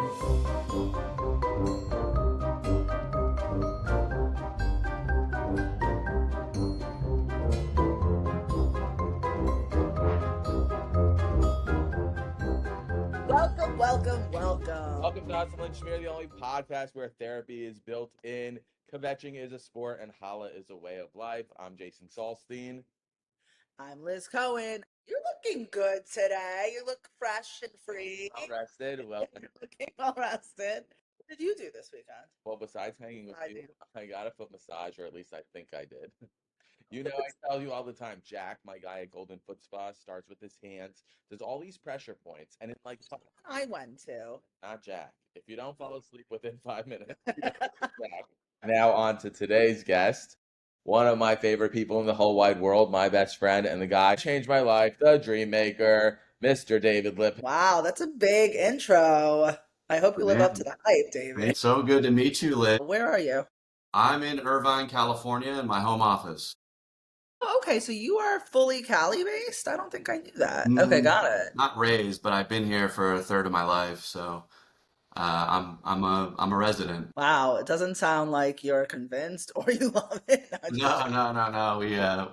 Welcome. Welcome to Hustle Schmear, the only podcast where therapy is built in, kvetching is a sport, and challah is a way of life. I'm Jason Salstein. I'm Liz Cohen. You're looking good today. You look fresh and free. I'm rested. Well, You're looking all rested. What did you do this weekend? well, besides hanging with you, did. I got a foot massage, or at least I think I did. You know, I tell you all the time, Jack, my guy at Golden Foot Spa, starts with his hands, does all these pressure points, and it's like, I went to. not Jack. If you don't fall asleep within 5 minutes, Jack. Now on to today's guest, one of my favorite people in the whole wide world, my best friend, and the guy who changed my life, the dream maker, Mr. David Lipp. Wow, that's a big intro. I hope you live up to the hype, David. It's so good to meet you, Lipp. Where are you? I'm in Irvine, California, in my home office. Oh, okay, so you are fully Cali based? I don't think I knew that. Okay, got it. Not raised, but I've been here for a third of my life, so I'm a resident. Wow, it doesn't sound like you're convinced or you love it. No.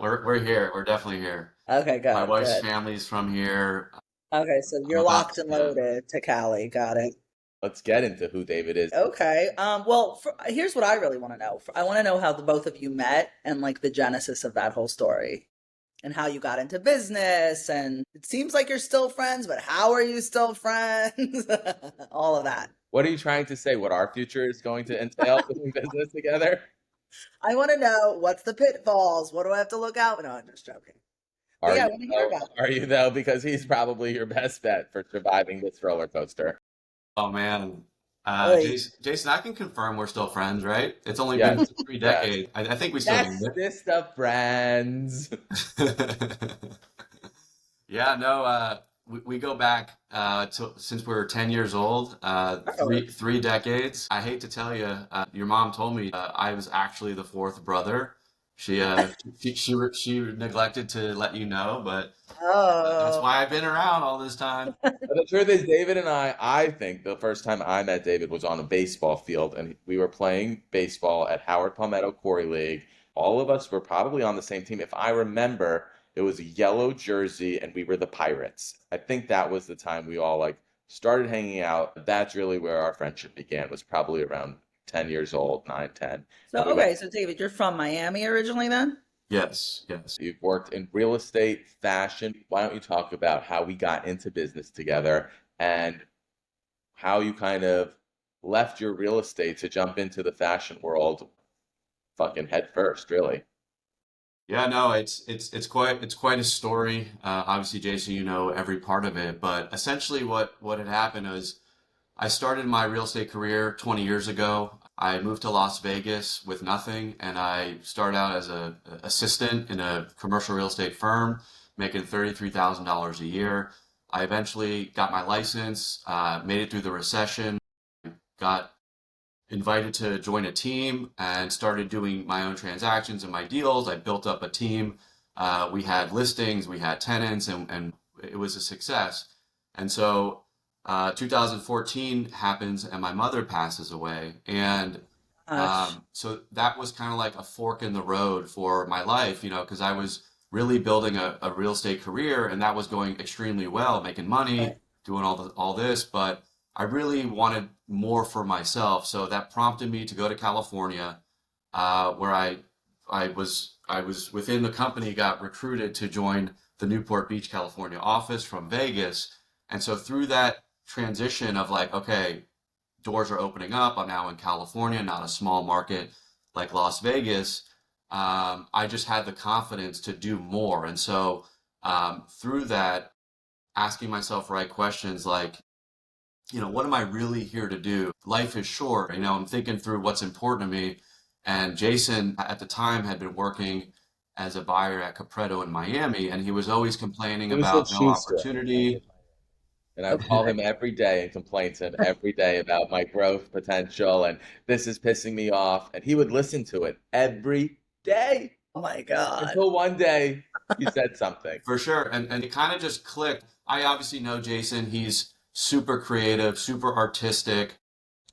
We're here. We're definitely here. Okay, good. My wife's good. family's from here. Okay, so you're locked and loaded to Cali. Got it. Let's get into who David is. Okay. Well, here's what I really want to know. I want to know how the both of you met and like the genesis of that whole story and how you got into business. And it seems like you're still friends, but how are you still friends? All of that. What are you trying to say? What our future is going to entail doing business together? I want to know what's the pitfalls. What do I have to look out? No, I'm just joking. Are you though? Because he's probably your best bet for surviving this roller coaster. Oh man. Wait. Jason, I can confirm we're still friends, right? It's only been 3 decades. I think we still Bestest of friends. Yeah, no, we go back since we were 10 years old, three decades. I hate to tell you, your mom told me I was actually the fourth brother. She neglected to let you know, but that's why I've been around all this time. The truth is, David and I think the first time I met David was on a baseball field, and we were playing baseball at Howard Palmetto Quarry League. All of us were probably on the same team. If I remember, it was a yellow jersey, and we were the Pirates. I think that was the time we all started hanging out. That's really where our friendship began, was probably around 10 years old, 9, 10. So, okay, so David, you're from Miami originally then? Yes. You've worked in real estate, fashion. Why don't you talk about how we got into business together and how you kind of left your real estate to jump into the fashion world fucking head first, really? Yeah, no, it's quite a story. Obviously, Jason, you know every part of it, but essentially what had happened was I started my real estate career 20 years ago. I moved to Las Vegas with nothing, and I started out as an assistant in a commercial real estate firm, making $33,000 a year. I eventually got my license, made it through the recession, got invited to join a team, and started doing my own transactions and my deals. I built up a team. We had listings, we had tenants, and it was a success. And so 2014 happens and my mother passes away. And so that was kind of like a fork in the road for my life, because I was really building a real estate career, and that was going extremely well, making money, doing all this, but I really wanted more for myself. So that prompted me to go to California, where I was within the company, got recruited to join the Newport Beach, California office from Vegas. And so through that transition of okay, doors are opening up, I'm now in California, not a small market like Las Vegas. I just had the confidence to do more. And so through that, asking myself right questions like, what am I really here to do? Life is short. I'm thinking through what's important to me. And Jason at the time had been working as a buyer at Capretto in Miami, and he was always complaining about no opportunity. And I call him every day and complain to him every day about my growth potential, and this is pissing me off. And he would listen to it every day. Oh my God. Until one day he said something. For sure. And it kind of just clicked. I obviously know Jason. He's super creative, super artistic,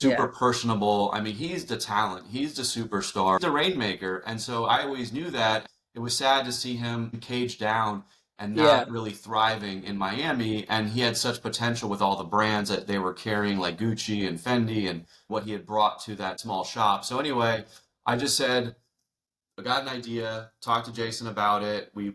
super Yeah. personable. I mean, he's the talent. He's the superstar, the rainmaker. And so I always knew that. It was sad to see him caged down and Yeah. not really thriving in Miami. And he had such potential with all the brands that they were carrying, like Gucci and Fendi, and what he had brought to that small shop. So anyway, I just said, I got an idea, talked to Jason about it. We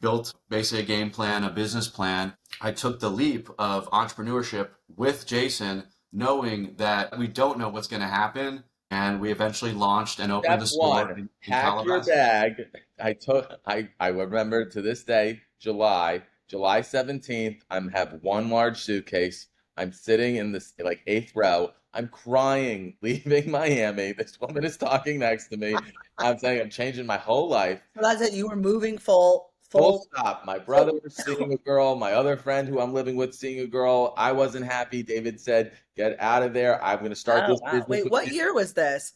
built basically a game plan, a business plan. I took the leap of entrepreneurship with Jason, knowing that we don't know what's going to happen. And we eventually launched and opened Step the store one, in pack your Calabasas. bag. I remember to this day, July 17th, have one large suitcase. I'm sitting in this like eighth row. I'm crying, leaving Miami. This woman is talking next to me. I'm saying I'm changing my whole life. So that's it. You were moving full, Full full. stop. My brother So, was seeing a girl. My other friend who I'm living with seeing a girl. I wasn't happy. David said, "Get out of there. I'm going to start oh this wow. business Wait, with what you." year was this?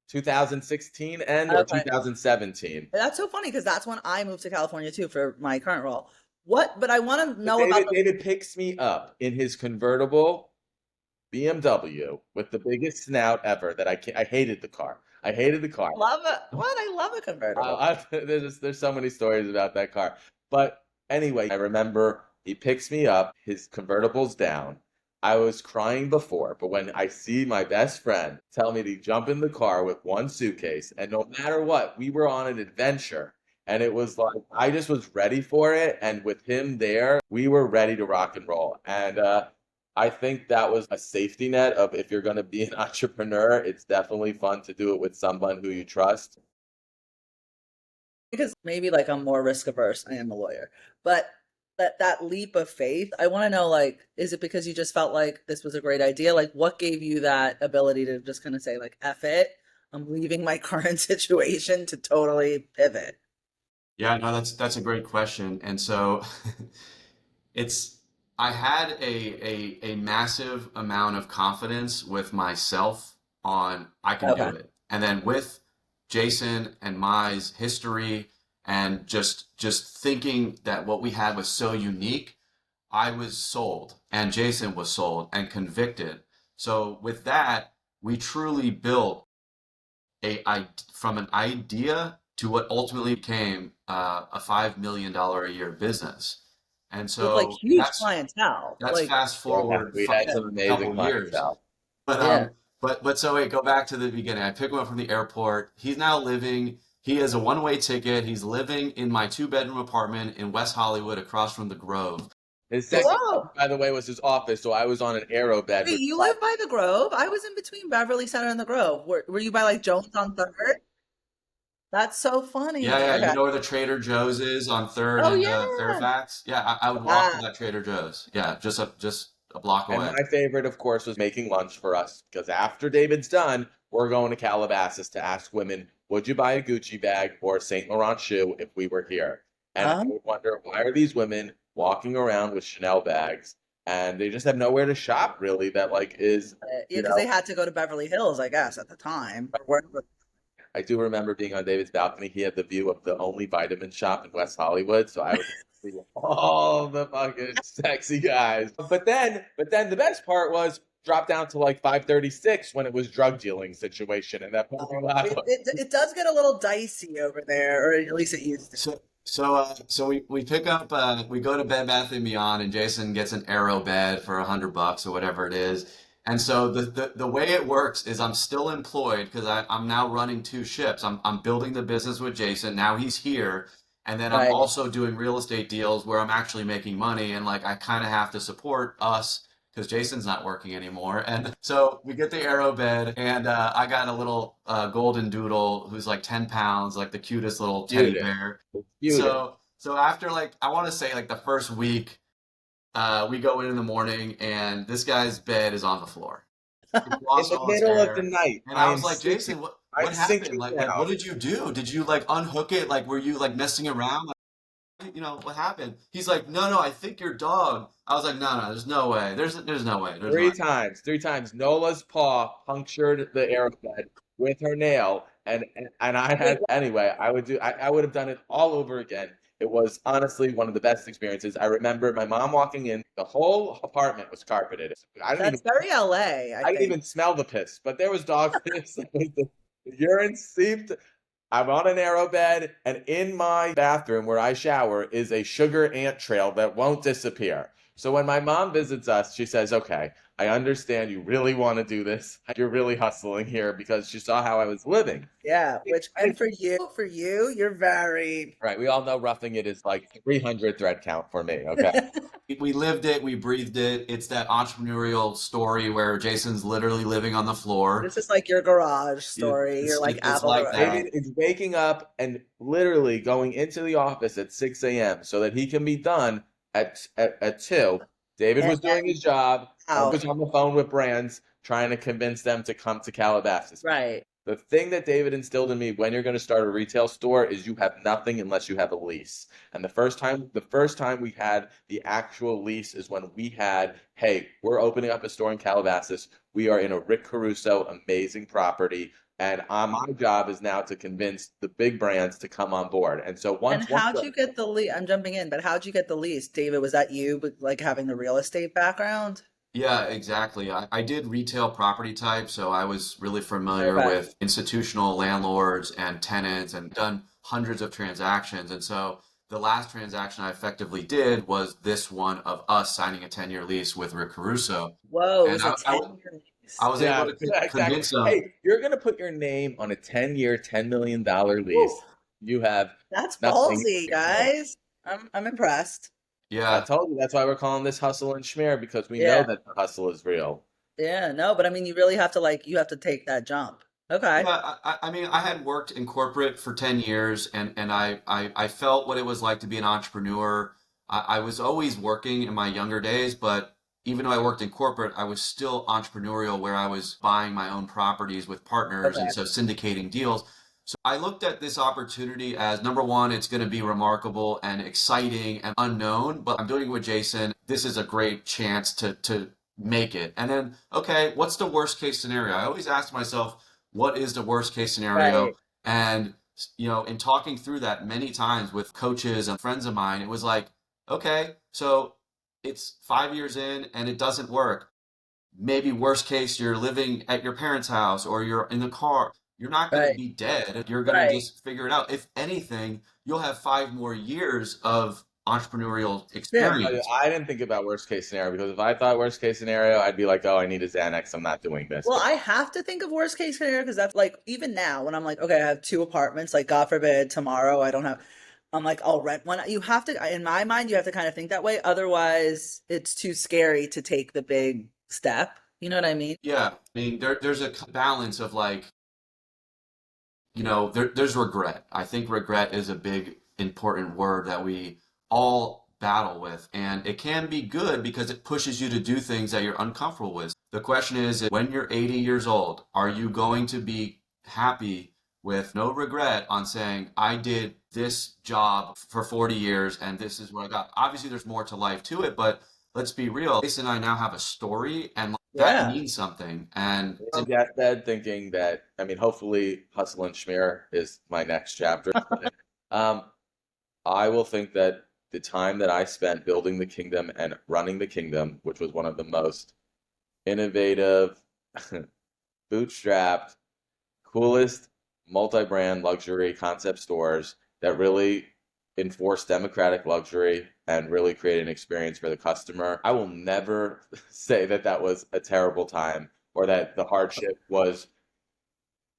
2016 end or Okay. 2017? That's so funny because that's when I moved to California too for my current role. What? But I want to But know about David picks me up in his convertible BMW with the biggest snout ever. I hated the car. I hated the car. love it. What? I love a convertible. There's so many stories about that car. But anyway, I remember he picks me up, his convertible's down. I was crying before, but when I see my best friend tell me to jump in the car with one suitcase, and no matter what, we were on an adventure. And it was like, I just was ready for it. And with him there, we were ready to rock and roll. And I think that was a safety net of if you're going to be an entrepreneur, it's definitely fun to do it with someone who you trust. Because maybe like I'm more risk averse. I am a lawyer, but that leap of faith, I want to know like, is it because you just felt like this was a great idea? Like, what gave you that ability to just kind of say like, "F it, I'm leaving my current situation to totally pivot"? Yeah, no, that's a great question. And so it's I had a massive amount of confidence with myself on I can do Okay. it. And then with Jason and Mai's history and just thinking that what we had was so unique, I was sold and Jason was sold and convicted. So with that, we truly built from an idea to what ultimately became a $5 million a year business. And With like so huge clientele, that's like fast Yeah, forward we had yeah, some a amazing couple years. clientele. But yeah. so wait, go back to the beginning. I pick him up from the airport. He has a one-way ticket. He's living in my two-bedroom apartment in West Hollywood across from the Grove. His It's second, Whoa. by the way, was his office, so I was on an aero bed Wait, with you live by the Grove? I was in between Beverly Center and the Grove. Were you by like Jones on Third? That's so Yeah, funny. yeah. You Okay. know where the Trader Joe's is on Third Oh and yeah. Fairfax? Yeah, I would walk to Ah, that Trader Joe's. Yeah, just a block And away. my favorite, of course, was making lunch for us because after David's done, we're going to Calabasas to ask women, would you buy a Gucci bag or a Saint Laurent shoe if we were here? And I um, would wonder, why are these women walking around with Chanel bags and they just have nowhere to shop really that like is, yeah, you because they know, had to go to Beverly Hills, I guess, at the time. Or wherever. I do remember being on David's balcony. He had the view of the only vitamin shop in West Hollywood, so I would see all the fucking sexy guys. But then the best part was drop down to like 536 when it was drug dealing situation, and that parking lot It does get a little dicey over there, or at least it used to. So we pick up we go to Bed Bath and Beyond and Jason gets an Arrow bed for $100 or whatever it is. And so the way it works is I'm still employed because I'm now running two ships. I'm building the business with Jason. Now he's here. And then I'm Right. also doing real estate deals where I'm actually making money and like I kind of have to support us because Jason's not working anymore. And so we get the Arrow bed and I got a little golden doodle who's like 10 pounds, like the cutest little teddy cutest, bear. cutest. So after like I want to say like the first week, we go in the morning and this guy's bed is on the floor. He's In lost the all his middle of the hair. night, And I I am was like, sinking. Jason, what I'm happened? sinking Like down. what did you do? Did you like unhook it? Like were you like messing around? Like, what happened? He's like, no, I think your dog. I was like, no, there's no way. There's no way. There's no way. Three times. Nola's paw punctured the aerobed. with her nail, and I Wait, had anyway. I would have done it all over again. It was honestly one of the best experiences. I remember my mom walking in. The whole apartment was carpeted. that's very LA, I I didn't think. even smell the piss, but there was dog piss. The urine seeped. I'm on a narrow bed, and in my bathroom where I shower is a sugar ant trail that won't disappear. So when my mom visits us, she says, "Okay, I understand you really want to do this. You're really hustling here," because she saw how I was living. Yeah, which and for you, you're very Right. We all know roughing it is like 300 thread count for me. Okay. We lived it, we breathed it. It's that entrepreneurial story where Jason's literally living on the floor. this is like your garage story. You're like It's Apple like garage. that. David is waking up and literally going into the office at 6 a.m. so that he can be done at 2. David And was doing his job. I wow. was on the phone with brands trying to convince them to come to Calabasas. Right. The thing that David instilled in me when you're going to start a retail store is you have nothing unless you have a lease. And the first time we had the actual lease is when we had, hey, we're opening up a store in Calabasas. We are in a Rick Caruso amazing property. And my job is now to convince the big brands to come on board. And so And once how'd you get the lease? I'm jumping in, but how'd you get the lease? David, was that you with like having the real estate background? Yeah, exactly. I did retail property type, so I was really familiar Okay. with institutional landlords and tenants and done hundreds of transactions. And so the last transaction I effectively did was this one of us signing a 10-year lease with Rick Caruso. Whoa, it And was a I 10-year lease. was able Yeah, to yeah, exactly. convince them. Hey, you're going to put your name on a 10-year, $10 million Woo, lease. You have that's nothing. ballsy, guys. I'm impressed. Yeah, I told you that's why we're calling this Hustle and Schmear because we know Yeah. that the hustle is real. Yeah, no, but I mean you really have to like you have to take that jump. Okay. Yeah, I mean, I had worked in corporate for 10 years and I felt what it was like to be an entrepreneur. I was always working in my younger days, but even though I worked in corporate, I was still entrepreneurial where I was buying my own properties with partners and Okay. so syndicating deals. So I looked at this opportunity as number one, it's going to be remarkable and exciting and unknown, but I'm doing it with Jason. This is a great chance to make it. And then, okay, what's the worst case scenario? I always ask myself, what is the worst case scenario? Right. And, in talking through that many times with coaches and friends of mine, it was like, okay, so it's 5 years in and it doesn't work. Maybe worst case, you're living at your parents' house or you're in the car. You're not going to Right. be dead. You're going to Right. just figure it out. If anything, you'll have 5 more years of entrepreneurial Yeah. experience. I didn't think about worst case scenario because if I thought worst case scenario, I'd be like, oh, I need a Xanax. I'm not doing this. Well, But I have to think of worst case scenario because that's like even now when I'm like, okay, I have 2 apartments, like God forbid tomorrow I don't have I'm like, I'll rent one. You have to, in my mind, you have to kind of think that way. Otherwise, it's too scary to take the big step. You know what I mean? Yeah, I mean, there's a balance of like, there's regret. I think regret is a big, important word that we all battle with. And it can be good because it pushes you to do things that you're uncomfortable with. The question is, when you're 80 years old, are you going to be happy with no regret on saying, I did this job for 40 years and this is what I got? Obviously, there's more to life to it, but let's be real. Jason and I now have a story and that Yeah. means something. And on deathbed thinking that, I mean, hopefully Hustle and Schmear is my next chapter. um, I will think that the time that I spent building the kingdom and running the kingdom, which was one of the most innovative, bootstrapped, coolest multi-brand luxury concept stores that really enforce democratic luxury and really create an experience for the customer. I will never say that that was a terrible time or that the hardship was.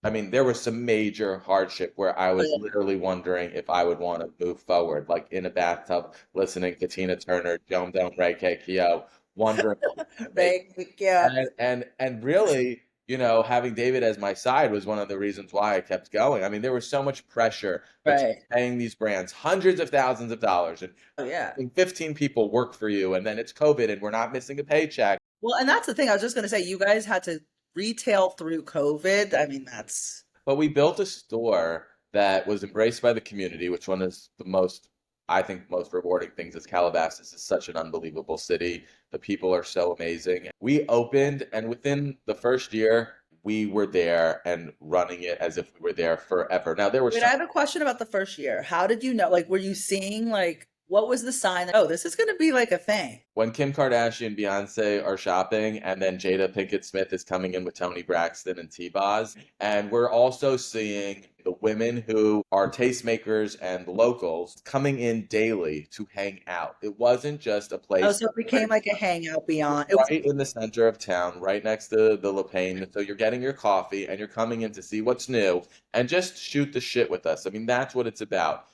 I mean, there was some major hardship where I was literally wondering if I would want to move forward, like in a bathtub, listening to Tina Turner, Joan Don't Ray Kyo, wondering what was gonna make Thank you. and really, having David as my side was one of the reasons why I kept going. I mean, there was so much pressure between Right. paying these brands hundreds of thousands of dollars and Oh, yeah. having 15 people work for you, and then it's COVID and we're not missing a paycheck. Well, and that's the thing. I was just going to say, you guys had to retail through COVID. I mean, that's But we built a store that was embraced by the community, which one is the most, I think, most rewarding things is Calabasas is such an unbelievable city. The people are so amazing. We opened, and within the first year, we were there and running it as if we were there forever. Now there were Wait, I have a question about the first year. How did you know? Like, were you seeing like what was the sign that, oh, this is going to be like a thing? when Kim Kardashian, Beyonce are shopping, and then Jada Pinkett Smith is coming in with Toni Braxton and T-Boz. And we're also seeing the women who are tastemakers and locals coming in daily to hang out. It wasn't just a Oh, place so it became like a hangout beyond. It was right in the center of town, right next to the La Paine. So you're getting your coffee and you're coming in to see what's new and just shoot the shit with us. I mean, that's what it's about.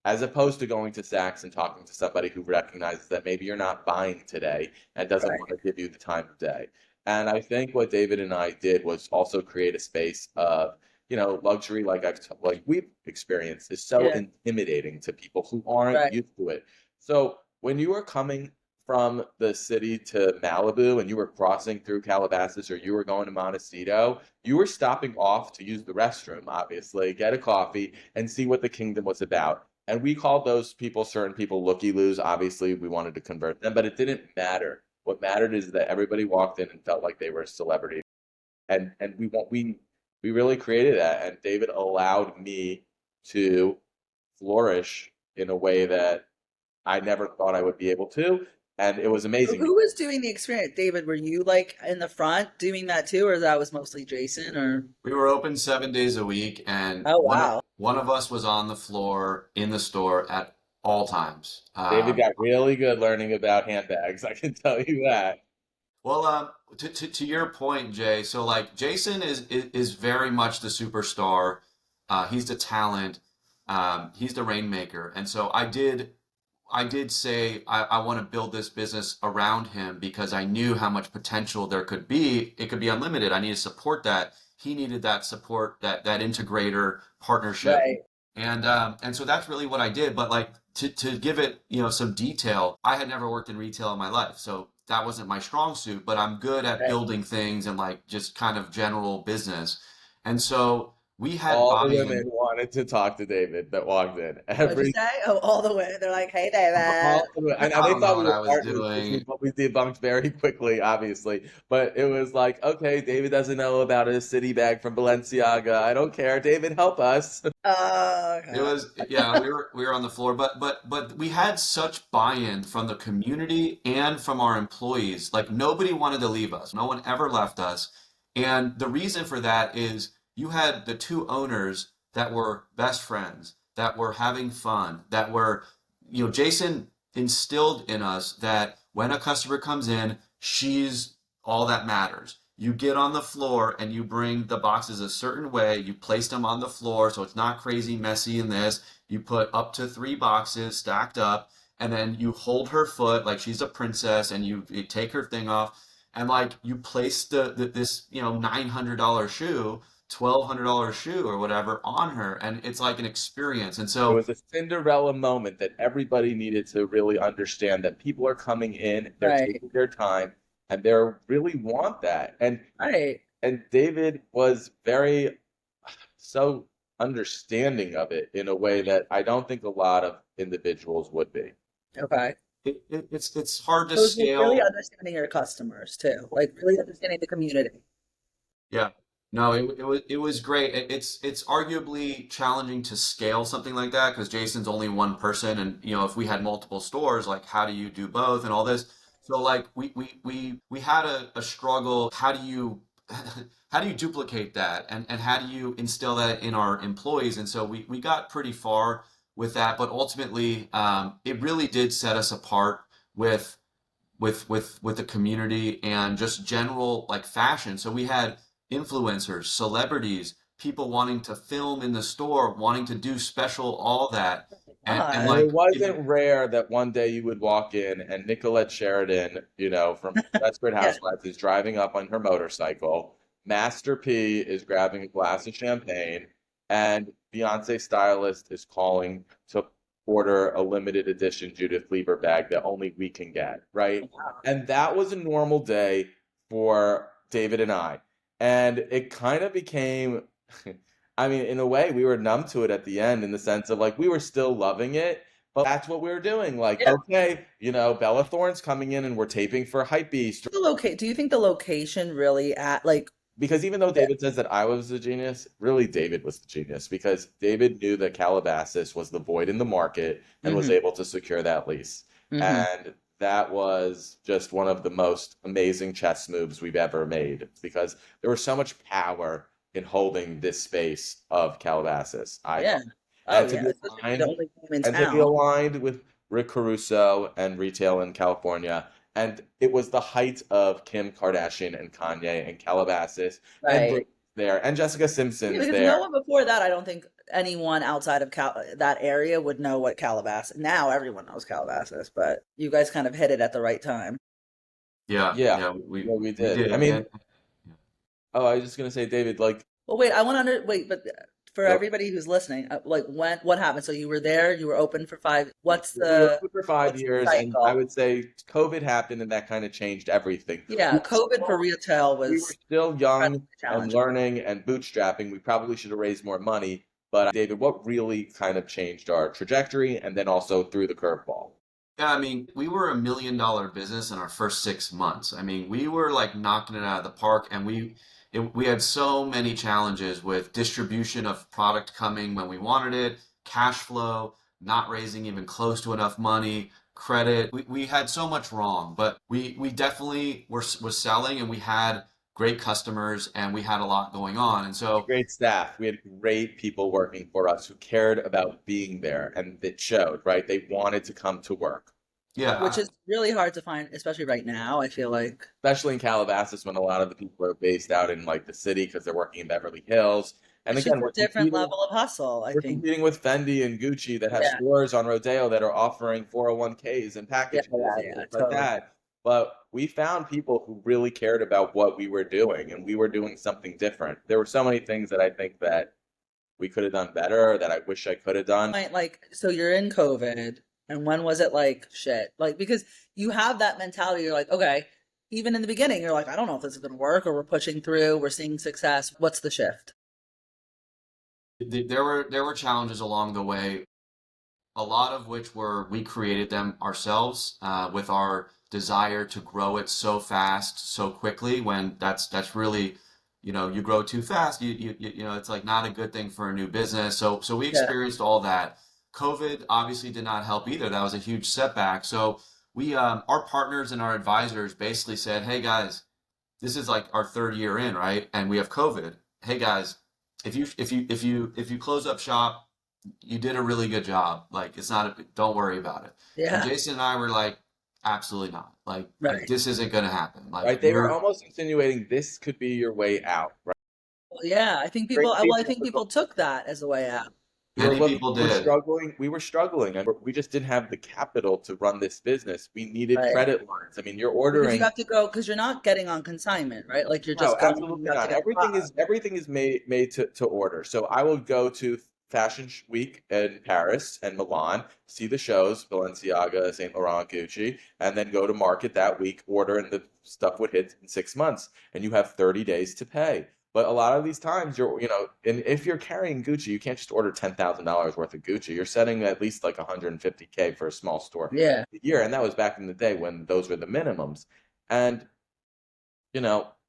As opposed to going to Saks and talking to somebody who recognizes that maybe you're not buying today and doesn't right. want to give you the time of day. And I think what David and I did was also create a space of, luxury like we've experienced is so Yeah. intimidating to people who aren't Right. used to it. So when you are coming from the city to Malibu and you were crossing through Calabasas or you were going to Montecito, you were stopping off to use the restroom, obviously, get a coffee and see what the kingdom was about. And we called those people, certain people, looky-loos. Obviously, we wanted to convert them, but it didn't matter. What mattered is that everybody walked in and felt like they were a celebrity. And we really created that. And David allowed me to flourish in a way that I never thought I would be able to. And it was So amazing. who was doing the experience? David, were you like in the front doing that too, or that was mostly Jason? Or We were open 7 days a week, and oh one of wow, one of us was on the floor in the store at all times. David got really good learning about handbags. I can tell you that. Well, to your point, Jay, so like Jason is very much the superstar. He's the talent. He's the rainmaker. And so I did say I want to build this business around him because I knew how much potential there could be. It could be unlimited. I need to support that. He needed that support, that integrator partnership. right? And so that's really what I did. But like to give it, some detail, I had never worked in retail in my life. So that wasn't my strong suit, but I'm good at Right. building things and like just kind of general business. And so we had All the buy-in. women wanted to talk to David that walked in. What'd you say? Oh, all the way. They're like, hey, David. And I they don't know thought we what were I was partners, doing. but we debunked very quickly, obviously. But it was like, okay, David doesn't know about a city bag from Balenciaga. I don't care. David, help us. It Okay. was, yeah, we were on the floor, but we had such buy-in from the community and from our employees. Like nobody wanted to leave us. No one ever left us. And the reason for that is you had the two owners that were best friends, that were having fun, that were, Jason instilled in us that when a customer comes in, she's all that matters. You get on the floor and you bring the boxes a certain way. You place them on the floor so it's not crazy messy in this. You put up to 3 boxes stacked up, and then you hold her foot like she's a princess, and you take her thing off, and like you place this $900 shoe, $1,200 shoe or whatever on her, and it's like an experience. And It so was a Cinderella moment that everybody needed to really understand that people are coming in, they're Right. taking their time, and they really want that. Right. And David was very so understanding of it in a way that I don't think a lot of individuals would be. Okay. it's hard to So it's like really scale. understanding your customers too, like really understanding the community. Yeah. No, it was great. It's arguably challenging to scale something like that because Jason's only one person, and if we had multiple stores, like how do you do both and all this? So like we had a struggle. How do you how do you duplicate that, and how do you instill that in our employees? And so we got pretty far with that, but ultimately it really did set us apart with with the community and just general like fashion. So we had influencers, celebrities, people wanting to film in the store, wanting to do special, all that. And And God. it like wasn't rare that one day you would walk in and Nicolette Sheridan, from Desperate Yeah. Housewives, is driving up on her motorcycle. Master P is grabbing a glass of champagne, and Beyonce stylist is calling to order a limited edition Judith Lieber bag that only we can get, right? And that was a normal day for David and I. And it kind of became, I mean, in a way, we were numb to it at the end in the sense of like we were still loving it, but that's what we were doing. Like, Yeah. okay, Bella Thorne's coming in and we're taping for Hypebeast. Do you think the location really at like because even though Yeah. David says that I was the genius, really David was the genius because David knew that Calabasas was the void in the market and was Hmm. able to secure that lease. Hmm. And that was just one of the most amazing chess moves we've ever made because there was so much power in holding this space of Calabasas, I Yeah. thought. Oh And to yeah. be Especially if you're the aligned only game in and to be town. aligned with Rick Caruso and retail in California. And it was the height of Kim Kardashian and Kanye and Calabasas and Right. Britney's there and Jessica Yeah, Simpson's because no there. one before that, I don't think anyone outside of that area would know what Calabasas. Now everyone knows Calabasas, but you guys kind of hit it at the right time. Yeah, Yeah, yeah, yeah, we we did. I did. mean, And oh, I was just gonna say, David, like, Well, wait, I want to wait, but for go. everybody who's listening, like what happened? So you were there, you were open for five. We were open for five What's the years, and I cycle? would say COVID happened, and that kind of changed everything. Yeah, COVID for retail We were was still young incredibly and challenging. learning and bootstrapping. We probably should have raised more money. But David, what really kind of changed our trajectory and then also threw the curveball? yeah, I mean, we were $1 million business in our first 6 months. I mean, we were like knocking it out of the park, and we had so many challenges with distribution of product coming when we wanted it, cash flow, not raising even close to enough money, credit. We had so much wrong, but we definitely was selling, and we had great customers, and we had a lot going on. And so Great staff. We had great people working for us who cared about being there, and it showed, right? They wanted to come to work, Which yeah, is really hard to find, especially right now. I feel like especially in Calabasas when a lot of the people are based out in like the city because they're working in Beverly Hills. And it's just again, a different level of hustle, I we're think. competing with Fendi and Gucci that have Yeah, stores on Rodeo that are offering 401ks and yeah, packages yeah, and yeah, things like totally. that. But we found people who really cared about what we were doing, and we were doing something different. There were so many things that I think that we could have done better, that I wish I could have done. Like, so you're in COVID, and when was it like shit? Like, because you have that mentality, you're like, okay, even in the beginning, you're like, I don't know if this is gonna work, or we're pushing through, we're seeing success. What's the shift? there were challenges along the way, a lot of which were we created them ourselves with our desire to grow it so fast, so quickly. When that's really, you grow too fast, it's like not a good thing for a new business. So we Yeah. experienced all that. COVID obviously did not help either. That was a huge setback. So we our partners and our advisors basically said, "Hey guys, this is like our third year in, right? And we have COVID. Hey guys, if you close up shop, you did a really good job. Like it's not don't worry about it." And Yeah. Jason and I were like, absolutely not. Like Right. this isn't gonna happen. Like Right? They were we're almost insinuating this could be your way out, right? Well, yeah, I think Great well, I people think people took that as a way out. many people we were did. struggling. We were struggling, and we just didn't have the capital to run this business. We needed Right. credit lines. I mean, you're Because you ordering. have to go, because you're not getting on consignment, right? Like you're No, just going, you absolutely have to not. get the product. Everything is made to order. So I will go to Fashion Week in Paris and Milan, see the shows, Balenciaga, Saint Laurent, Gucci, and then go to market that week, order, and the stuff would hit in 6 months, and you have 30 days to pay. But a lot of these times, and if you're carrying Gucci, you can't just order $10,000 worth of Gucci. You're setting at least like 150K for a small store Yeah. a year, and that was back in the day when those were the minimums. And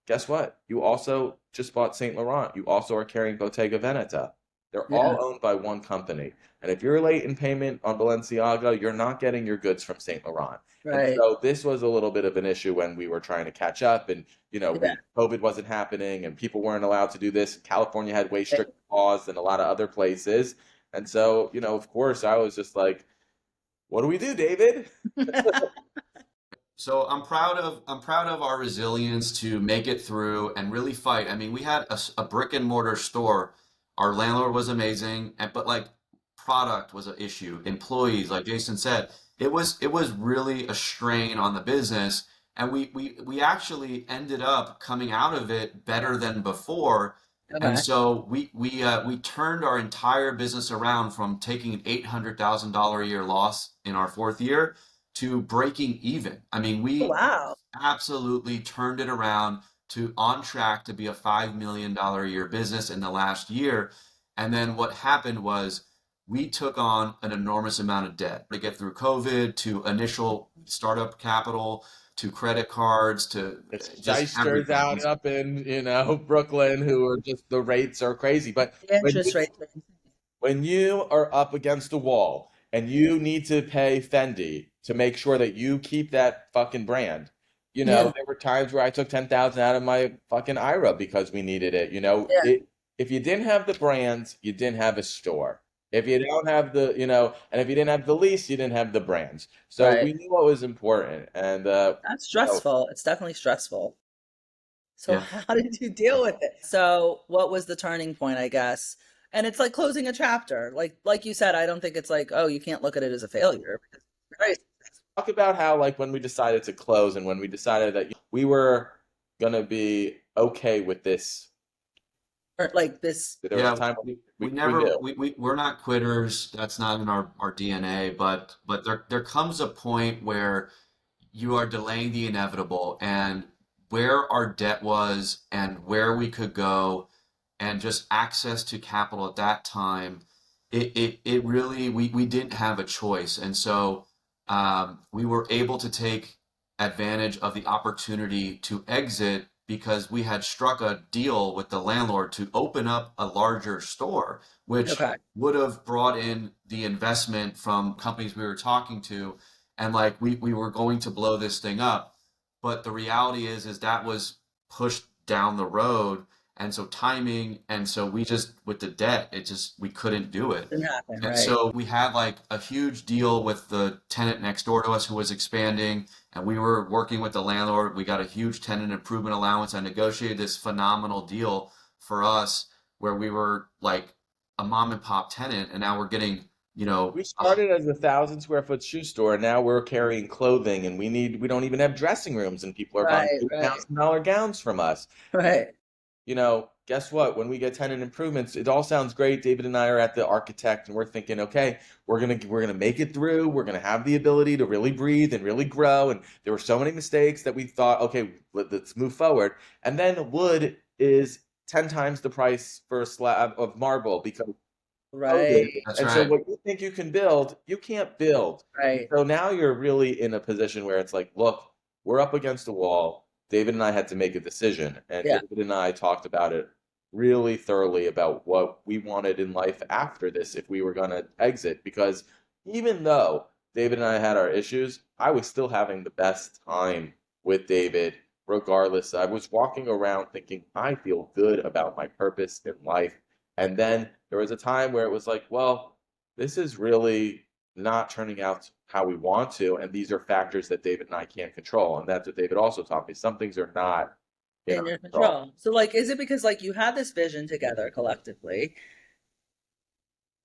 guess what? You also just bought Saint Laurent. You also are carrying Bottega Veneta. They're Yeah. all owned by one company. And if you're late in payment on Balenciaga, you're not getting your goods from Saint Laurent. And Right. so this was a little bit of an issue when we were trying to catch up and, Yeah. COVID wasn't happening and people weren't allowed to do this. California had way stricter laws than a lot of other places. And so, of course, I was just like, what do we do, David? So I'm proud of our resilience to make it through and really fight. I mean, we had a brick and mortar store. Our landlord was amazing, but like product was an issue. Employees, like Jason said, it was really a strain on the business, and we actually ended up coming out of it better than before. And Okay. so we turned our entire business around from taking an $800,000 a year loss in our fourth year to breaking even. I mean, Oh, we wow. absolutely turned it around to on track to be a $5 million a year business in the last year. And then what happened was we took on an enormous amount of debt to get through COVID, to initial startup capital, to credit cards to It's just shysters everything. out up in, Brooklyn who are just, the rates are crazy. But The when interest rates are insane. when you are up against a wall and you need to pay Fendi to make sure that you keep that fucking brand, Yeah, there were times where I took 10,000 out of my fucking IRA because we needed it. yeah, If you didn't have the brands, you didn't have a store. If you don't have the, and if you didn't have the lease, you didn't have the brands. So right. we knew what was important. And, That's you know, stressful. It's definitely stressful. So Yeah. how did you deal with it? So what was the turning point, I guess? And it's like closing a chapter. Like you said, I don't think it's like, oh, you can't look at it as a failure because it's very talk about how, like, when we decided to close and when we decided that we were gonna be okay with this, like this. there was a Yeah, time when we we never knew. we're not quitters. That's not in our DNA, but there comes a point where you are delaying the inevitable, and where our debt was and where we could go and just access to capital at that time, it really we didn't have a choice. And so we were able to take advantage of the opportunity to exit because we had struck a deal with the landlord to open up a larger store, which Okay. would have brought in the investment from companies we were talking to, and like we were going to blow this thing up. But the reality is that was pushed down the road, and so timing, and so we just, with the debt, it just, we couldn't do it. Didn't happen, And right? so we had like a huge deal with the tenant next door to us who was expanding, and we were working with the landlord. We got a huge tenant improvement allowance. I negotiated this phenomenal deal for us where we were like a mom and pop tenant, and now we're getting, We started as 1,000 square foot shoe store, and now we're carrying clothing, and we don't even have dressing rooms, and people are buying Right, right, $8,000 gowns from us. right. Guess what? When we get tenant improvements, it all sounds great. David and I are at the architect, and we're thinking, okay, we're gonna make it through. We're gonna have the ability to really breathe and really grow. And there were so many mistakes that we thought, okay, let's move forward. And then wood is 10 times the price for a slab of marble because COVID. Right, That's And so right. what you think you can build, you can't build. And right. so now you're really in a position where it's like, look, we're up against a wall. David and I had to make a decision, and Yeah. David and I talked about it really thoroughly about what we wanted in life after this if we were going to exit. Because even though David and I had our issues, I was still having the best time with David, regardless. I was walking around thinking, I feel good about my purpose in life. And then there was a time where it was like, well, this is really not turning out how we want to, and these are factors that David and I can't control. And that's what David also taught me. Some things are not in In our your control. control. So like, is it because like you had this vision together collectively?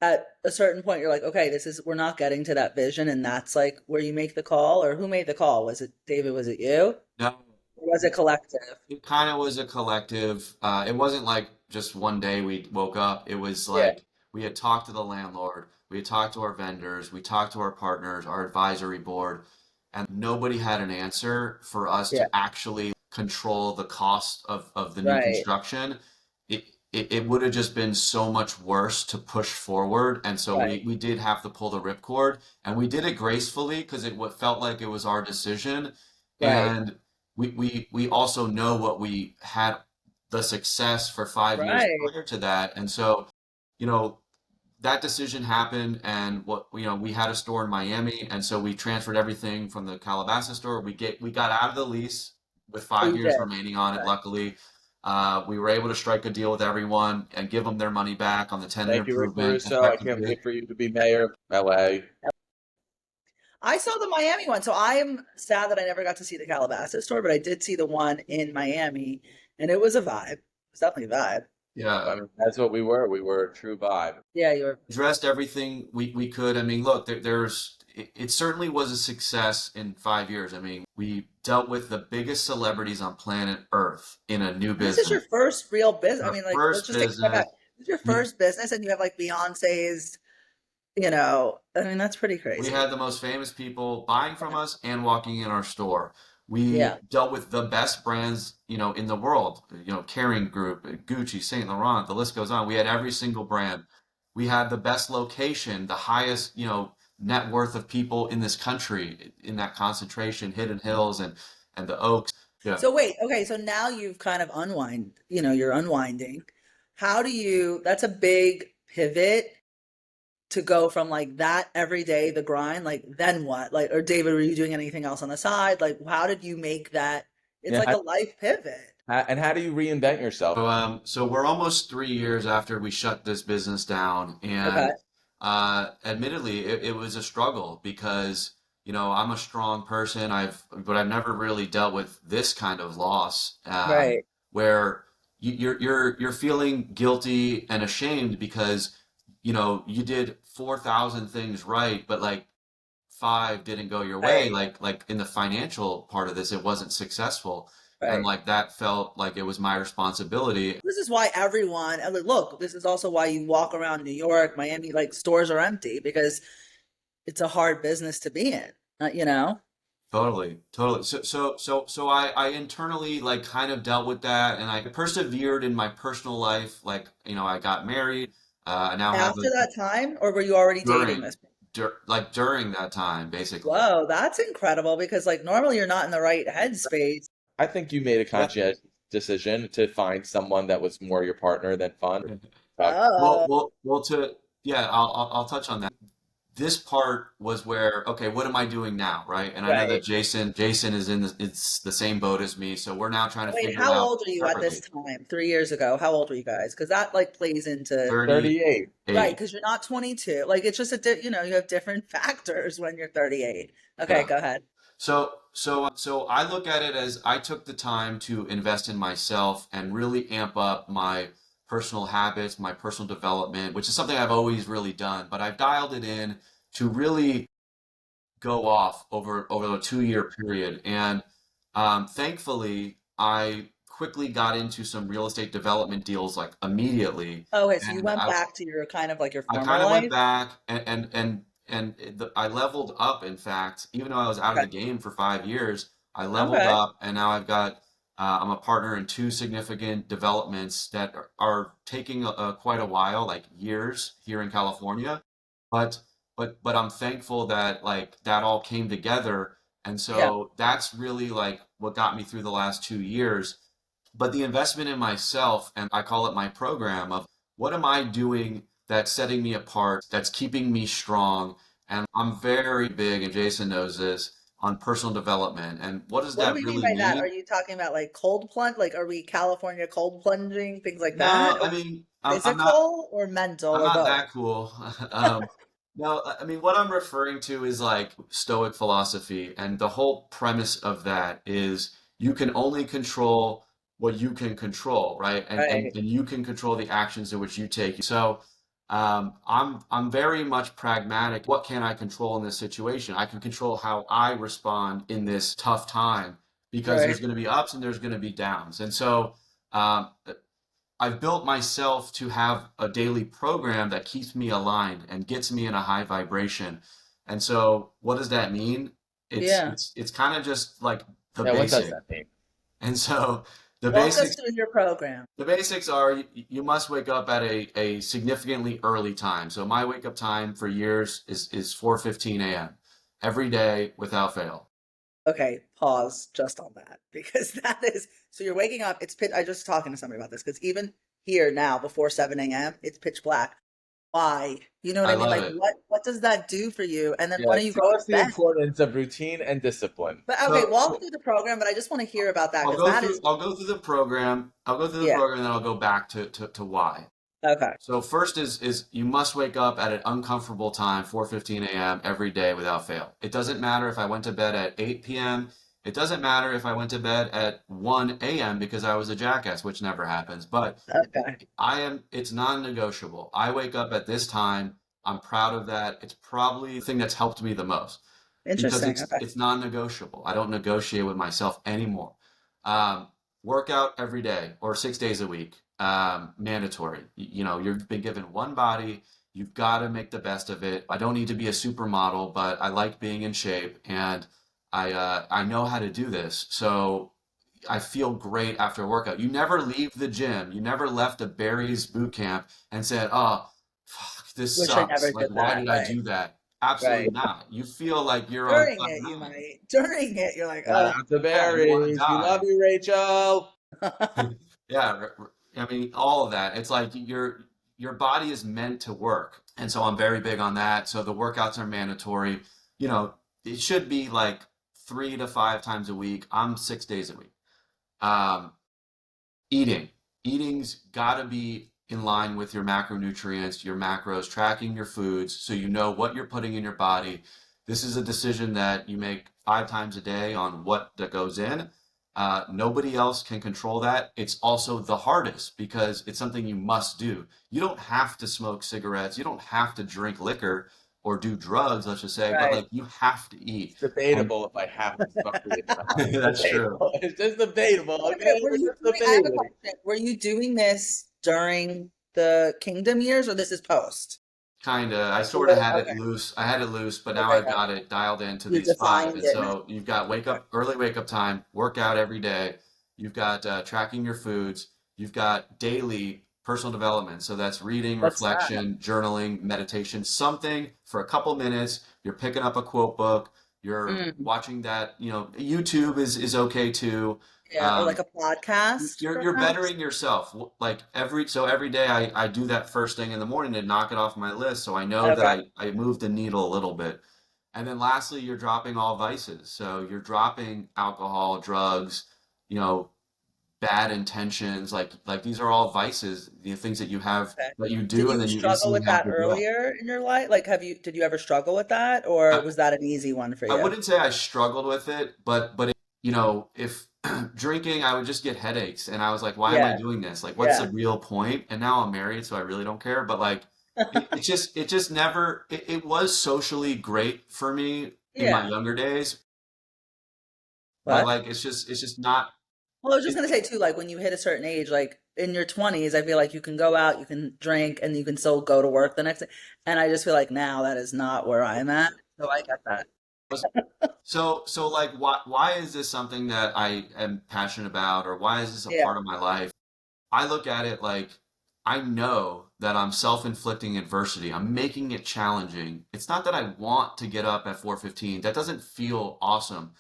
At a certain point, you're like, okay, we're not getting to that vision, and that's like where you make the call, or who made the call? Was it David? Was it you? No, Or was it collective? it kind of was a collective. It wasn't like just one day we woke up. It was Yeah, like we had talked to the landlord, we had talked to our vendors, we talked to our partners, our advisory board, and nobody had an answer for us yeah, to actually control the cost of the new right, construction. It would have just been so much worse to push forward. And so right, we did have to pull the ripcord, and we did it gracefully because it felt like it was our decision. right, And we also know what we had the success for 5 years right. prior to that. And so, you know, that decision happened, and we had a store in Miami, and so we transferred everything from the Calabasas store. We got out of the lease with Oh, five you years did. remaining on it, Okay. luckily. We were able to strike a deal with everyone and give them their money back on the tenant Thank you, Rick improvement Caruso. I can't effectively. wait for you to be mayor of LA. I saw the Miami one, so I am sad that I never got to see the Calabasas store, but I did see the one in Miami, and it was a vibe. It was definitely a vibe. Yeah, I mean, that's what we were. We were a true vibe. Yeah, you were. addressed everything we could. I mean, look, it certainly was a success in 5 years. I mean, we dealt with the biggest celebrities on planet Earth in a new This is your business. first real business. I Our mean, like, let's first just take a step business. back. This is your We first business, and you have like Beyonce's, I mean, that's pretty We crazy. had the most famous people buying from us and walking in our store. We Yeah. dealt with the best brands, in the world, Kering Group, Gucci, Saint Laurent, the list goes on. We had every single brand. We had the best location, the highest, net worth of people in this country in that concentration, Hidden Hills. And and the oaks. Yeah. So wait, okay, so now you've kind of you're unwinding. That's a big pivot to go from like that every day, the grind, like then what? Like, or David, were you doing anything else on the side? Like, how did you make that? It's Yeah. like a life pivot. And how do you reinvent yourself? So we're almost 3 years after we shut this business down, Okay. and admittedly, it was a struggle because I'm a strong person. But I've never really dealt with this kind of loss, Right. where you're feeling guilty and ashamed because you did 4,000 things right, but like five didn't go your way. Right. Like in the financial part of this, it wasn't successful. And Right. like that felt like it was my responsibility. This is why everyone, and look, this is also why you walk around New York, Miami, like stores are empty because it's a hard business to be in, you know? Totally, totally. So I internally like kind of dealt with that, and I persevered in my personal life. Like, I got married. I now have After that time, or were you already dating during this? like during that time, basically. Whoa, that's incredible because like normally you're not in the right headspace. I think you made a Yeah. conscious decision to find someone that was more your partner than fun. Well, Oh, well, well. Yeah, I'll touch on that. This part was where, okay, what am I doing now, right? And I know that right. Jason is it's the same boat as me, so we're now trying to Wait, figure how out old were you at this separately. time? 3 years ago. How old were you guys? Because that like plays into 38. 'Right? 38. Because you're not 22. Like it's just you have different factors when you're 38. Okay, Yeah. go ahead. So I look at it as I took the time to invest in myself and really amp up my personal habits, my personal development, which is something I've always really done, but I've dialed it in to really go off over a 2 year period. And thankfully, I quickly got into some real estate development deals like immediately. Okay, so you And went back to your kind of like your I former kind of went life. back I leveled up. In fact, even though I was out of Okay. the game for 5 years, I leveled Okay. up, and now I'm a partner in two significant developments that are taking quite a while, like years here in California. But but I'm thankful that like that all came together, and Yeah. so that's really like what got me through the last 2 years. But the investment in myself, and I call it my program of what am I doing that's setting me apart, that's keeping me strong. And I'm very big, and Jason knows this, on personal development. And what does What do that we mean really by that? Are mean? you talking about like cold plunge? Like are we California cold plunging, things like that? No, Or I mean, physical or mental I'm or not both? that cool. No, I mean, what I'm referring to is like Stoic philosophy. And the whole premise of that is you can only control what you can control, right? Right. And you can control the actions in which you take. So I'm very much pragmatic. What can I control in this situation? I can control how I respond in this tough time because there's Right. going to be ups and there's going to be downs. And so um, I've built myself to have a daily program that keeps me aligned and gets me in a high vibration. And so what does that mean? Yeah. It's kind of just like the Yeah, what does basic. that mean? And so the Walk us basics through your program. the basics are you must wake up at a significantly early time. So my wake up time for years is 4:15 a.m. every day without fail. Okay, pause just on that because that is so you're waking up. It's pitch. I just talking to somebody about this because even here now before 7 a.m. it's pitch black. Why? You know what I I mean? love Like it. what does that do for you? And then Yeah, when are you tell going to us the bed? importance of routine and discipline. But okay, So walk through the program. But I just want to hear about that because that is I'll go through the program. I'll go through the yeah. program, and then I'll go back to why. Okay. So first is you must wake up at an uncomfortable time, 4:15 a.m. every day without fail. It doesn't matter if I went to bed at 8 p.m. It doesn't matter if I went to bed at 1 a.m. because I was a jackass, which never happens. But Okay. it's non-negotiable. I wake up at this time. I'm proud of that. It's probably the thing that's helped me the most because Interesting. Okay. it's non-negotiable. I don't negotiate with myself anymore. Um, Workout every day or 6 days a week, mandatory. You've been given one body. You've got to make the best of it. I don't need to be a supermodel, but I like being in shape, and I know how to do this. So I feel great after a workout. You never leave the gym. You never left a Barry's boot camp and said, "Oh, fuck, this Wish I sucks. never Like, did why that. did I Right. do that?" Absolutely Right. not. You feel like you're on During cloud it, you nine. might. During it, you're like, Shout out to Yeah, you want to berries. We love die. you, Rachel. Yeah, I mean, all of that. It's like your body is meant to work. And so I'm very big on that. So the workouts are mandatory. You know, it should be like 3 to 5 times a week. I'm 6 days a week. Um, eating. Eating's got to be in line with your macronutrients, your macros, tracking your foods so you know what you're putting in your body. This is a decision that you make 5 times a day on what that goes in. Nobody else can control that. It's also the hardest because it's something you must do. You don't have to smoke cigarettes. You don't have to drink liquor or do drugs, let's just say, but right. like you have to It's eat. And debatable if I have to smoke weed or not. It's that's true. debatable. It's just debatable, Wait a minute, okay? were We're you just doing, I have a debating. question. Were you doing this during the kingdom years or this is post? Kind of. I You sort of were- had it Okay, loose. I had it loose, but now okay, I've got got it dialed into it. You these five. defined And it now. so you've got early wake up time, workout every day. You've got tracking your foods. You've got daily personal development. So that's reading, What's that? reflection, journaling, meditation, something for a couple minutes. You're picking up a quote book. You're Mm, watching that, YouTube is okay too. yeah, or like Um, a podcast, you're perhaps? bettering yourself. Like every day I do that first thing in the morning to knock it off my list so I know that Okay. I moved the needle a little bit. And then lastly, you're dropping all vices. So you're dropping alcohol, drugs, you know, bad intentions. Like these are all vices, things that you have Okay. that you Did do and you then you struggle instantly with have that regret. earlier in your life? Like, did you ever struggle with that, or I, was that an easy one for I you? wouldn't say I struggled with it, but if drinking, I would just get headaches, and I was like, why am I Yeah, doing this? Like, what's the yeah, real point? And now I'm married, so I really don't care. But like, it just never. It was socially great for me in my yeah. younger days, but What? like, it's just not. Well, I was just It, gonna say too, like when you hit a certain age, like in your 20s, I feel like you can go out, you can drink, and you can still go to work the next day. And I just feel like now that is not where I'm at. So I get that. so like, why is this something that I am passionate about, or why is this a Yeah. part of my life? I look at it like I know that I'm self-inflicting adversity. I'm making it challenging. It's not that I want to get up at 4:15. That doesn't feel awesome.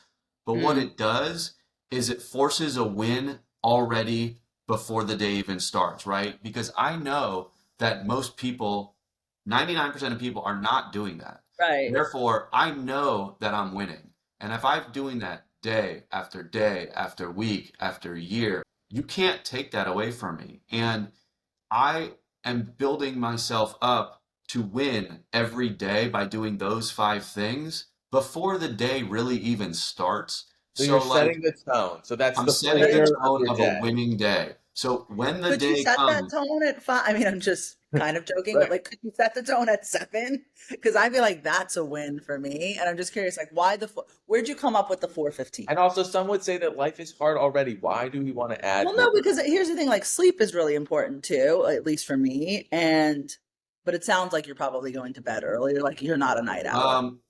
But what Mm, it does is it forces a win already before the day even starts, right? Because I know that most people, 99% of people are not doing that. right. Therefore, I know that I'm winning. And if I'm doing that day after week after year, you can't take that away from me. And I am building myself up to win every day by doing those 5 things before the day really even starts. So you're So, like, setting the tone. So that's I'm the setting the flavor of tone your of a day. winning day. So, when the Could you day set that comes, tone at 5? I mean, I'm just kind of joking, but Right. like, could you set the tone at 7? Because I feel like that's a win for me. And I'm just curious, like, where'd you come up with the 4:15? And also, some would say that life is hard already. Why do we want to add Well, no, more? because here's the thing, like sleep is really important too, at least for me. But it sounds like you're probably going to bed early. Like you're not a night owl. um,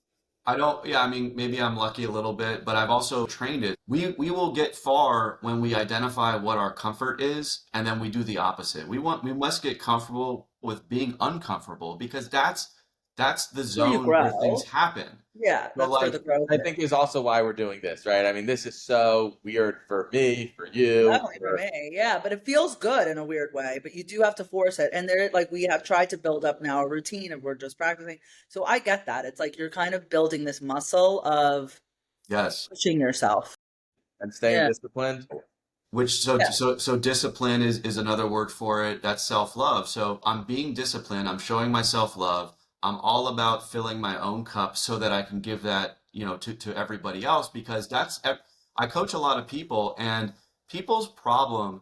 I don't, yeah, I mean, maybe I'm lucky a little bit, but I've also trained it. We will get far when we identify what our comfort is, and then we do the opposite. We must get comfortable with being uncomfortable because that's the Where you zone where things grow. happen. Yeah, So that's where like, the growth I is. think is also why we're doing this, right? I mean, this is so weird for me, for you, Definitely for for me. Yeah, but it feels good in a weird way, but you do have to force it. And there, like we have tried to build up now a routine and we're just practicing. So I get that. It's like you're kind of building this muscle of yes. pushing yourself. and staying Yeah. disciplined. Which so Yeah. so so discipline is another word for it. That's self-love. So I'm being disciplined. I'm showing myself love. I'm all about filling my own cup so that I can give that, to everybody else because I coach a lot of people and people's problem,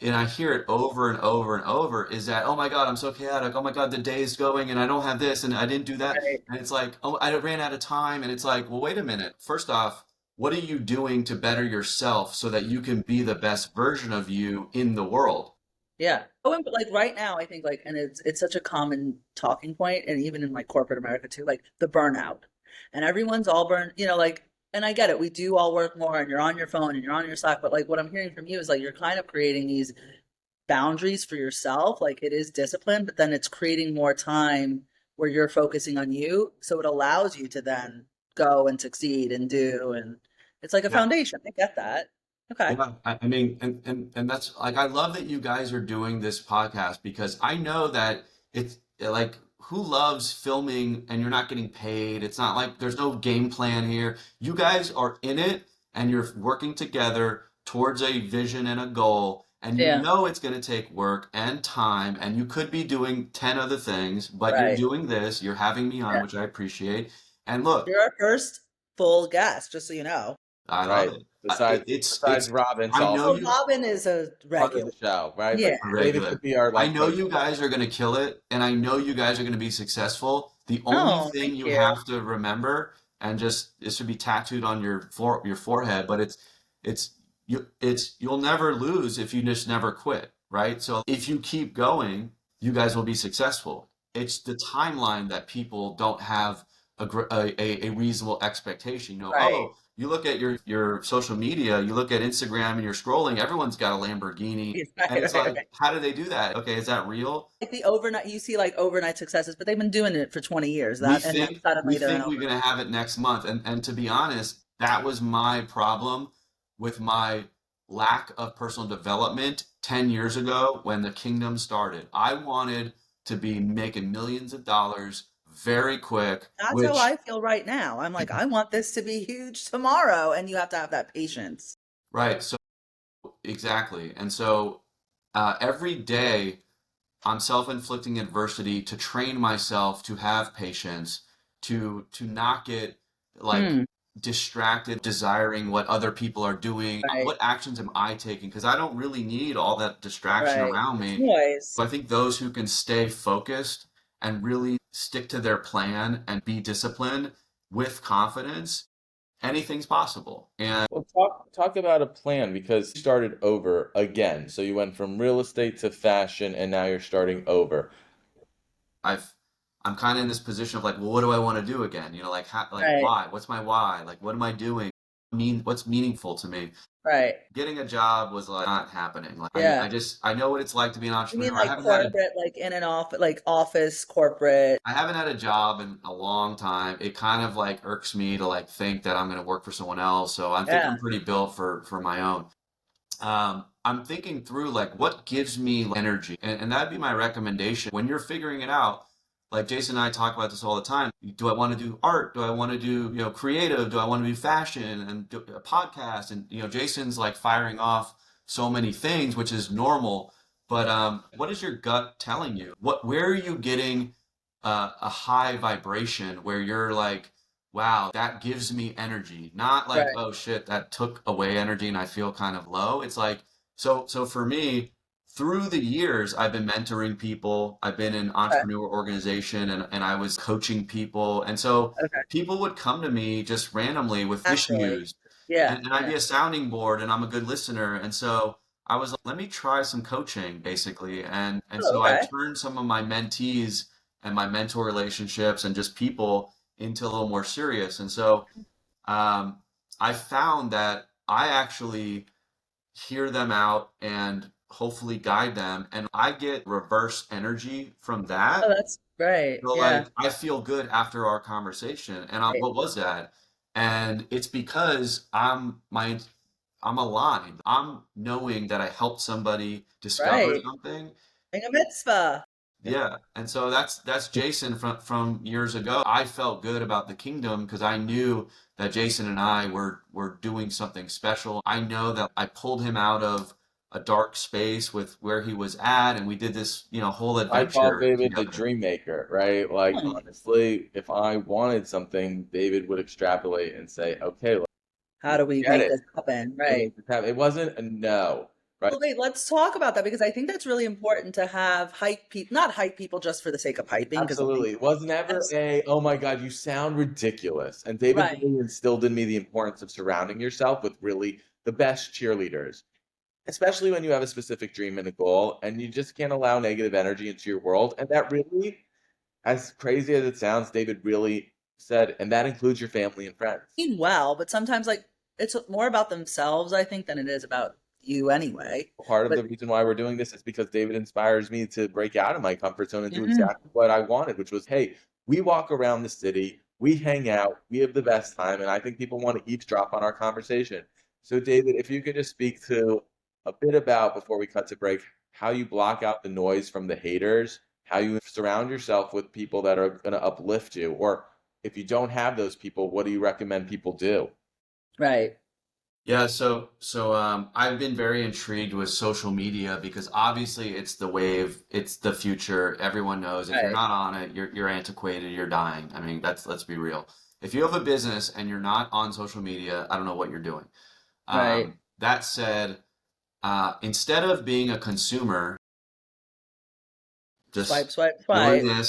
and I hear it over and over and over, is that, oh my God, I'm so chaotic. Oh my God, the day is going and I don't have this and I didn't do that. Right. And it's like, oh, I ran out of time. And it's like, well, wait a minute. First off, what are you doing to better yourself so that you can be the best version of you in the world? Yeah. Oh, and but like right now, I think like, and it's such a common talking point, and even in like corporate America too, like the burnout, and everyone's all burned, like, and I get it. We do all work more, and you're on your phone and you're on your Slack, but like what I'm hearing from you is like you're kind of creating these boundaries for yourself. Like it is discipline, but then it's creating more time where you're focusing on you. So it allows you to then go and succeed and do. And it's like a Yeah. foundation. I get that. Okay. Yeah, I mean, and that's like I love that you guys are doing this podcast because I know that it's like who loves filming and you're not getting paid. It's not like there's no game plan here. You guys are in it and you're working together towards a vision and a goal, and you Yeah. know it's going to take work and time, and you could be doing 10 other things, but you're Right. doing this, you're having me on, Yeah. which I appreciate. And look, You're our first full guest, just so you know. I love Right. it. Besides, It's, Robin I know Oh, Salstein, you. Robin is a part of regular. the show, right? Yeah. Like David Regular. could be our I like know host. you guys are going to kill it, and I know you guys are going to be successful. The only Oh, thing thank you you. have to remember, and just this should be tattooed on your forehead, but it's you'll never lose if you just never quit, right? So if you keep going, you guys will be successful. It's the timeline that people don't have a reasonable expectation. You know, Right. oh, you look at your social media, you look at Instagram and you're scrolling, everyone's got a Lamborghini. And Right, it's right, like, right. how do they do that? Okay, is that real? Like the overnight, you see like overnight successes, but they've been doing it for 20 years. We And then think we suddenly they're an think we're overnight. gonna have it next month. And to be honest, that was my problem with my lack of personal development 10 years ago when the kingdom started. I wanted to be making millions of dollars very quick, That's how which I feel right now. I'm like, I want this to be huge tomorrow, and you have to have that patience. right, so exactly. And so every day I'm self-inflicting adversity to train myself to have patience, to not get like Hmm. distracted, desiring what other people are doing. Right, What actions am I taking? Because I don't really need all that distraction right. around It's me. noise. So I think those who can stay focused and really stick to their plan and be disciplined with confidence, anything's possible. And Well, talk about a plan because you started over again. So you went from real estate to fashion, and now you're starting over. I've I'm kind of in this position of like, well, what do I want to do again? You know, like how, like Right, why? What's my why? Like, what am I doing? What's meaningful to me? right. Getting a job was like not happening. Like Yeah. I know what it's like to be an You mean entrepreneur. like corporate, like in an office, like office, corporate? I haven't had a job in a long time. It kind of like irks me to like think that I'm going to work for someone else. So I think Yeah. I'm pretty built for my own. I'm thinking through like what gives me energy, and that'd be my recommendation when you're figuring it out. Like Jason and I talk about this all the time. Do I want to do art? Do I want to do, creative? Do I want to do fashion and do a podcast? And Jason's like firing off so many things, which is normal. But what is your gut telling you? Where are you getting a high vibration where you're like, wow, that gives me energy. Not like, Right. oh shit, that took away energy and I feel kind of low. It's like, so for me, through the years, I've been mentoring people. I've been in Okay. entrepreneur organization and I was coaching people. And so Okay. people would come to me just randomly with Naturally. issues Yeah. and I'd Yeah. be a sounding board and I'm a good listener. And so I was like, let me try some coaching basically. And Oh, so I okay. turned some of my mentees and my mentor relationships and just people into a little more serious. And so um, I found that I actually hear them out and hopefully guide them. And I get reverse energy from Oh, that. that's right. So Yeah. like I feel good after our conversation. And I, Right. what was that? And it's because I'm aligned. I'm knowing that I helped somebody discover Right. something. Being a mitzvah. Yeah, and so that's Jason from years ago. I felt good about the kingdom because I knew that Jason and I were doing something special. I know that I pulled him out of a dark space with where he was at, and we did this, whole I call adventure David the together. dream maker, right? Like Hmm. honestly, if I wanted something, David would extrapolate and say, "Okay, let's How do we get make it. this happen? Let's Right. make this happen." It wasn't a no, right? Well, wait, let's talk about that because I think that's really important to have hype people, not hype people just for the sake of hyping, because I think Absolutely. It was never that's a, oh my God, you sound ridiculous. And David right. really instilled in me the importance of surrounding yourself with really the best cheerleaders, especially when you have a specific dream and a goal, and you just can't allow negative energy into your world. And that really, as crazy as it sounds, David really said, and that includes your family and friends. Mean well, but sometimes like it's more about themselves, I think, than it is about you anyway. Part of But the reason why we're doing this is because David inspires me to break out of my comfort zone and do mm, exactly what I wanted, which was, hey, we walk around the city, we hang out, we have the best time, and I think people want to eavesdrop on our conversation. So, David, if you could just speak to a bit about, before we cut to break, how you block out the noise from the haters, how you surround yourself with people that are going to uplift you, or if you don't have those people, what do you recommend people do? right, Yeah, I've been very intrigued with social media because obviously it's the wave, it's the future. Everyone knows if you're right, not on it, you're antiquated, you're dying. I mean, let's be real. If you have a business and you're not on social media, I don't know what you're doing. right. That said, instead of being a consumer, just Swipe, swipe,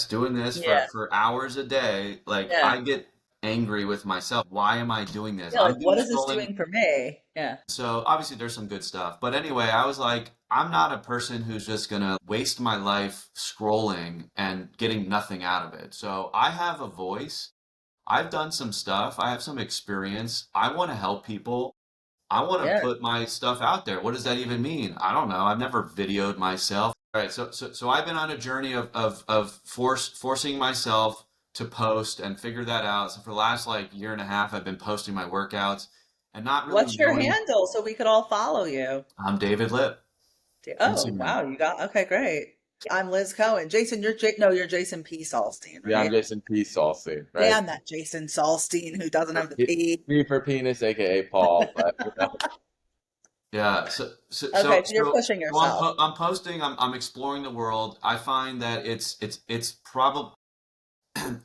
doing swipe. this Yeah, for hours a day, like yeah, I get angry with myself. Why am I doing this? yeah. I'm Like, doom what is this scrolling. doing for me? Yeah, So obviously there's some good stuff. But anyway, I was like, I'm not a person who's just gonna waste my life scrolling and getting nothing out of it. So I have a voice. I've done some stuff. I have some experience. I want to help people. I want to yeah. put my stuff out there. What does that even mean? I don't know. I've never videoed myself. All right. So I've been on a journey of forcing myself to post and figure that out. So for the last like year and a half, I've been posting my workouts and not really What's your knowing. handle so we could all follow you? I'm David Lipp, Oh, Instagram. wow, you got okay, great. I'm Liz Cohen. Jason, no, you're Jason P. Salstein, Yeah, I'm right? Jason P. Salstein, right? Damn that Jason Salstein who doesn't have the P. P for penis, aka Paul, but Yeah. Okay, so you're pushing yourself. I'm posting. I'm exploring the world. I find that it's probably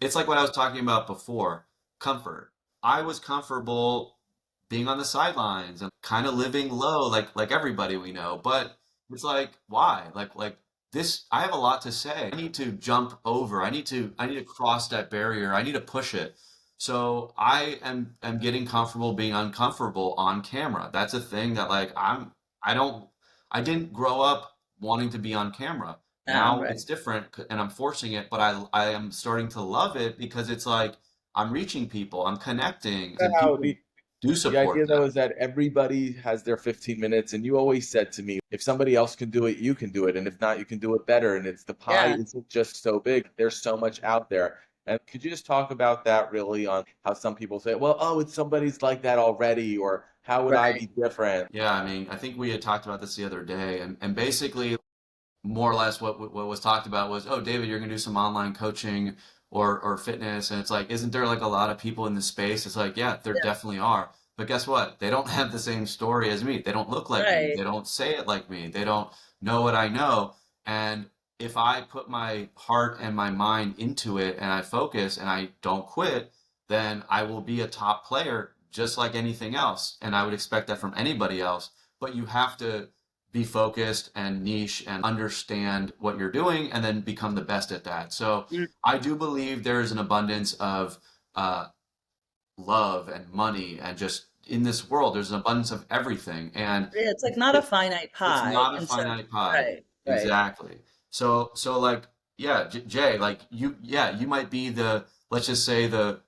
it's like what I was talking about before, comfort. I was comfortable being on the sidelines and kind of living low, like everybody we know. But it's like, why? Like this, I have a lot to say. I need to jump over. I need to cross that barrier. I need to push it. So I am getting comfortable being uncomfortable on camera. That's a thing that like I don't I didn't grow up wanting to be on camera. No, Now right. it's different and I'm forcing it, but I am starting to love it because it's like I'm reaching people, I'm connecting, and no, people do the support idea though that. is that everybody has their 15 minutes, and you always said to me, if somebody else can do it, you can do it, and if not, you can do it better. And it's the pie Yeah, isn't just so big. There's so much out there. And could you just talk about that really on how some people say, well, oh, it's somebody's like that already, or how would I right. be different? Yeah, I mean, I think we had talked about this the other day, and basically more or less what was talked about was, oh, David, you're gonna do some online coaching or fitness, and it's like, isn't there like a lot of people in the space? It's like, yeah, there Yeah, definitely are. But guess what? They don't have the same story as me. They don't look like me. right. They don't say it like me. They don't know what I know. And if I put my heart and my mind into it and I focus and I don't quit, then I will be a top player just like anything else. And I would expect that from anybody else. But you have to be focused and niche and understand what you're doing and then become the best at that. So Mm, I do believe there is an abundance of uh, love and money and just in this world, there's an abundance of everything. And yeah, it's like it's, not a it, finite it's pie. not a And so, finite pie. right, right. Exactly. So like, yeah, Jay, like yeah, you might be let's just say the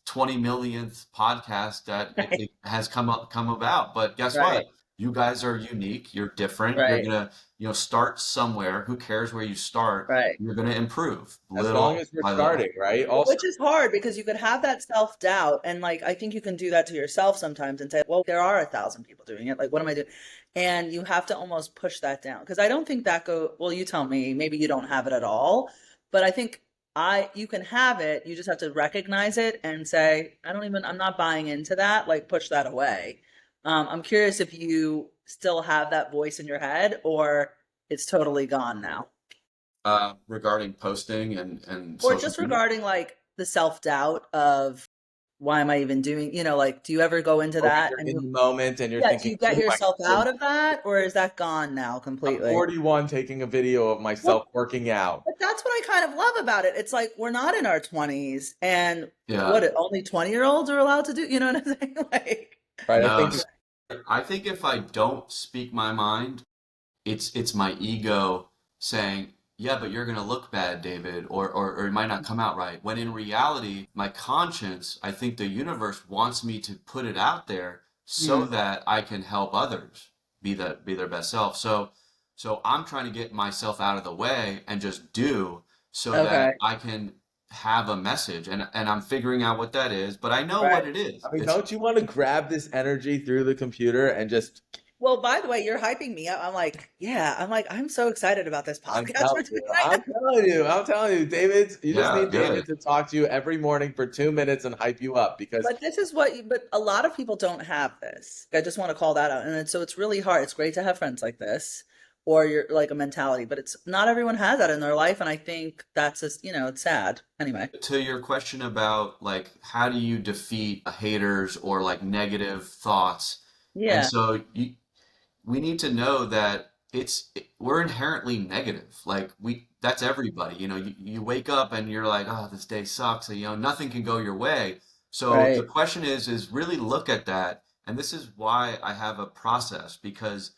20 millionth podcast that Right, it has come about. But guess what? right, You guys are unique. You're different. You're right, gonna, start somewhere. Who cares where you start? right. You're gonna improve As long little as we're by little. starting, right? Well, Also, which is hard because you could have that self-doubt, and like I think you can do that to yourself sometimes and say, well, there are 1,000 people doing it. Like, what am I doing? And you have to almost push that down because I don't think that well, you tell me, maybe you don't have it at all, but I think you can have it. You just have to recognize it and say, I'm not buying into that. Like, push that away. I'm curious if you still have that voice in your head or it's totally gone now. Regarding posting and Or social just media. regarding like the self-doubt of why am I even doing, like, do you ever go into or when that you're and in the moment and you're yeah, do thinking, you get oh my yourself God, out of that or is that gone now I'm completely? 41 taking a video of Well, myself working out. but that's what I kind of love about it. It's like we're not in our 20s and Yeah. only 20-year-olds are allowed to do, you know what I'm saying? Like, Right. I No. think I think if I don't speak my mind, it's my ego saying, yeah, but you're gonna look bad, David, or it might not come out right. When in reality, my conscience, I think the universe wants me to put it out there so mm, that I can help others. be their best self. So I'm trying to get myself out of the way and just do so that Okay. I can have a message, and I'm figuring out what that is, but I know Right. what it is. I mean, It's don't you want to grab this energy through the computer and just, Well, by the way, you're hyping me up. I'm like, yeah, I'm so excited about this I'm podcast we're telling doing you, right now. I'm telling you, David, you just yeah, need David good. to talk to you every morning for 2 minutes and hype you up because But this is but a lot of people don't have this. I just want to call that out. And so it's really hard. It's great to have friends like this or you're like a mentality, but it's not everyone has that in their life. And I think that's just, it's sad. Anyway. To your question about like how do you defeat haters or like negative thoughts, and Yeah. so we need to know that we're inherently negative. Like that's everybody. You wake up and you're like, oh, this day sucks. Nothing can go your way. So the Right. question is really look at that. And this is why I have a process, because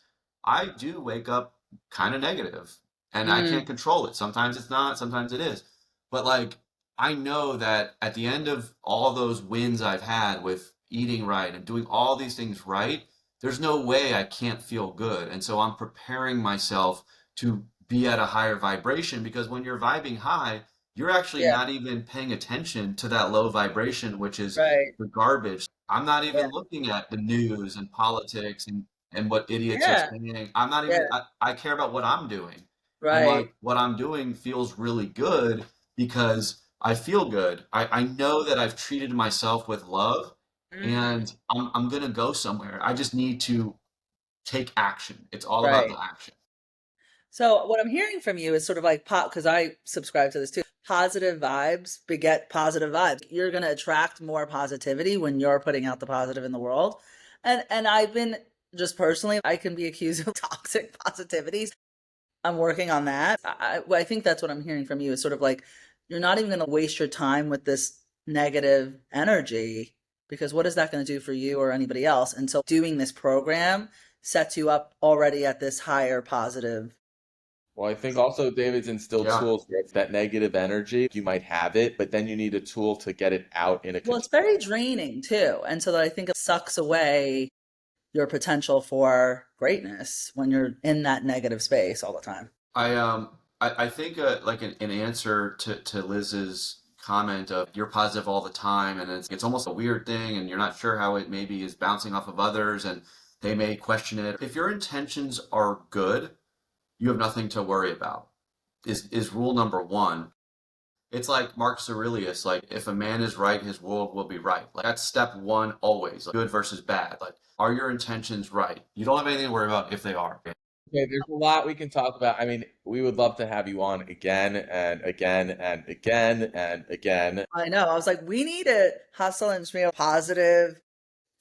I do wake up kind of negative and I Mm, can't control it. Sometimes it's not, sometimes it is. But like I know that at the end of all those wins I've had with eating right and doing all these things right, there's no way I can't feel good. And so I'm preparing myself to be at a higher vibration, because when you're vibing high, you're actually yeah. not even paying attention to that low vibration, which is Right. the garbage. I'm not Yeah. even looking at the news and politics and what idiots are Yeah. saying. I'm not Yeah. even, I care about what I'm doing. And like Right. what I'm doing feels really good because I feel good. I know that I've treated myself with love, Mm, and I'm gonna go somewhere. I just need to take action. It's all about right. the action. So what I'm hearing from you is sort of like because I subscribe to this too. Positive vibes beget positive vibes. You're going to attract more positivity when you're putting out the positive in the world. And I've been just personally, I can be accused of toxic positivities. I'm working on that. I think that's what I'm hearing from you is sort of like you're not even going to waste your time with this negative energy because what is that going to do for you or anybody else? And so doing this program sets you up already at this higher positive. well, I think also David's instilled Yeah. tools where it's that negative energy. You might have it, but then you need a tool to get it out in a Well, it's constructive. very draining too. And so that I think it sucks away your potential for greatness when you're in that negative space all the time. I think like an answer to Liz's comment of you're positive all the time, and it's almost a weird thing, and you're not sure how it maybe is bouncing off of others, and they may question it. If your intentions are good, you have nothing to worry about. Is rule number one. It's like Marcus Aurelius, like if a man is right, his world will be right. Like that's step one always, like good versus bad. Like, are your intentions right? You don't have anything to worry about if they are. Okay, there's a lot we can talk about. I mean, we would love to have you on again and again and again and again. I know. I was like, we need a Hustle and Schmear positive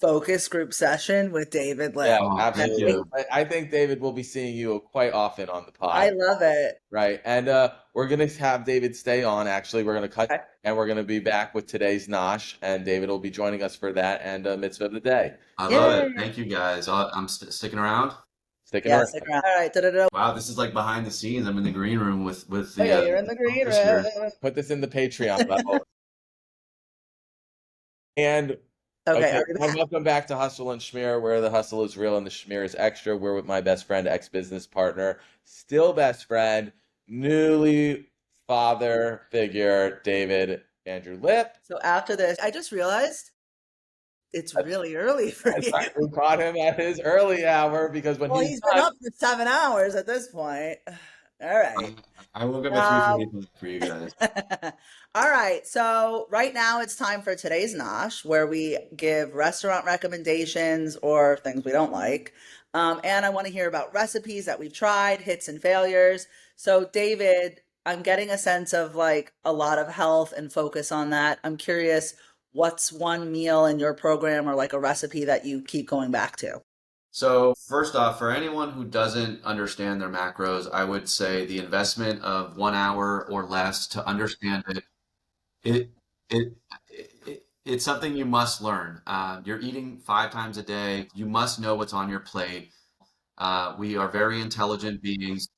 focus group session with David Yeah, Lipp. Oh, And thank absolutely. you. I think David will be seeing you quite often on the I pod, love it. right? And we're gonna have David stay on. Actually, we're gonna cut Okay. and we're gonna be back with today's nosh, and David will be joining us for that and Mitzvah of the day. I love it. Yay. Thank you guys. I'm sticking around. Sticking Yeah, around. stick around. All right. Da-da-da. Wow, this is like behind the scenes. I'm in the green room with Oh, the yeah, you're in the green focus here. room. Put this in the Patreon level. And Okay. okay, Are we and back? welcome back to Hustle and Schmear, where the hustle is real and the schmear is extra. We're with my best friend, ex-business partner, still best friend, newly father figure, David Andrew Lipp. So after this, I just realized it's really early for That's you. right. We caught him at his early hour because when Well, he's he's been done, up for 7 hours at this point. All right. I woke up at Um, 3:45 for you guys. all right. So right now it's time for today's Nosh, where we give restaurant recommendations or things we don't like. And I want to hear about recipes that we've tried, hits and failures. So David, I'm getting a sense of like a lot of health and focus on that. I'm curious, what's one meal in your program or like a recipe that you keep going back to? So first off, for anyone who doesn't understand their macros, I would say the investment of 1 hour or less to understand it, it, it, it's something you must learn. You're eating 5 times a day. You must know what's on your plate. We are very intelligent beings.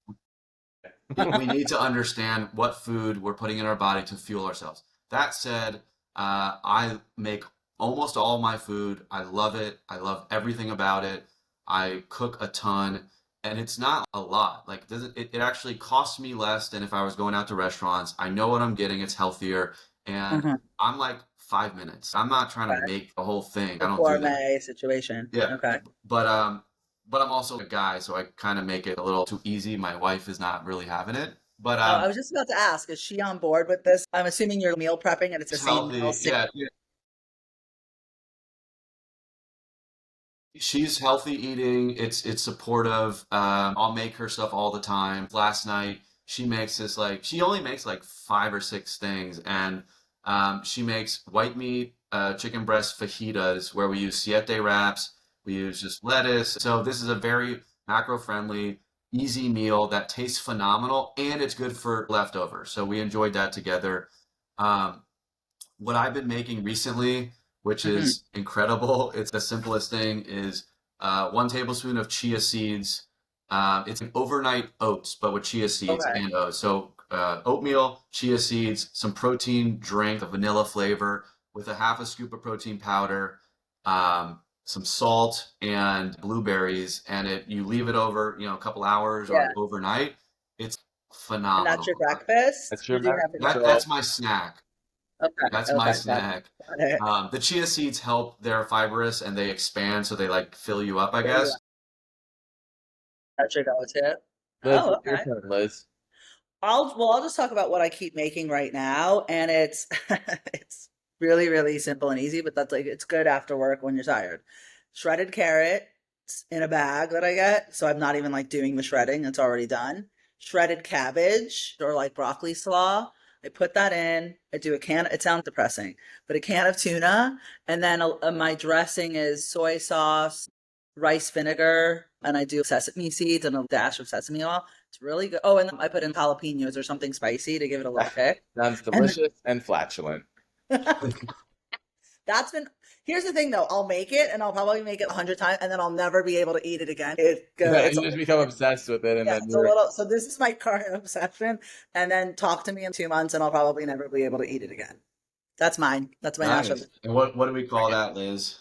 We need to understand what food we're putting in our body to fuel ourselves. That said, I make almost all my food. I love it. I love everything about it. I cook a ton, and it's not a lot. Like, it actually costs me less than if I was going out to restaurants. I know what I'm getting, it's healthier, and Mhm. I'm like 5 minutes. I'm not trying to Okay. make the whole thing. I The don't do that. gourmet situation. Yeah. Okay. But I'm also a guy, so I kind of make it a little too easy. My wife is not really having it. But Oh, I was just about to ask, is she on board with this? I'm assuming you're meal prepping and it's the it's same meal. healthy. Yeah, yeah. She's healthy eating. It's supportive. I'll make her stuff all the time. Last night she makes this, like, she only makes like 5 or 6 things, and she makes white meat chicken breast fajitas where we use siete wraps. We use just lettuce. So this is a very macro friendly, easy meal that tastes phenomenal, and it's good for leftovers. So we enjoyed that together. Um, what I've been making recently, which Mhm. is incredible, it's the simplest thing, is 1 tablespoon of chia seeds. It's an overnight oats, but with chia seeds Okay. and oats. So oatmeal, chia seeds, some protein drink, a vanilla flavor, with a half a scoop of protein powder, some salt and blueberries, and you leave it over, a couple hours or Yeah. overnight. It's And that's your phenomenal. breakfast? That's your You're doing that for breakfast. That's breakfast? my snack. Okay. That's my Okay. Got snack. it. The chia seeds help. They're fibrous and they expand, so they like fill you up, I There you guess. are. That's your go-to. Liz, Oh, it's your okay. turn, Liz. I'll just talk about what I keep making right now, and it's it's really, really simple and easy, but that's like it's good after work when you're tired. Shredded carrot in a bag that I get, so I'm not even like doing the shredding, it's already done. Shredded cabbage or like broccoli slaw. I put that in. I do a can, it sounds depressing, but a can of tuna, and then my dressing is soy sauce, rice vinegar, and I do sesame seeds and a dash of sesame oil. It's really good. Oh, and I put in jalapenos or something spicy to give it a little kick. Sounds And delicious and flatulent. that's been, here's the thing though, I'll make it and I'll probably make it 100 times and then I'll never be able to eat it again. Yeah, It's you a just little, become obsessed with it, and yeah, then it's a you're little, so this is my current obsession. And then talk to me in 2 months and I'll probably never be able to eat it again. That's mine. That's my national. Nice. And what do we call that, Liz?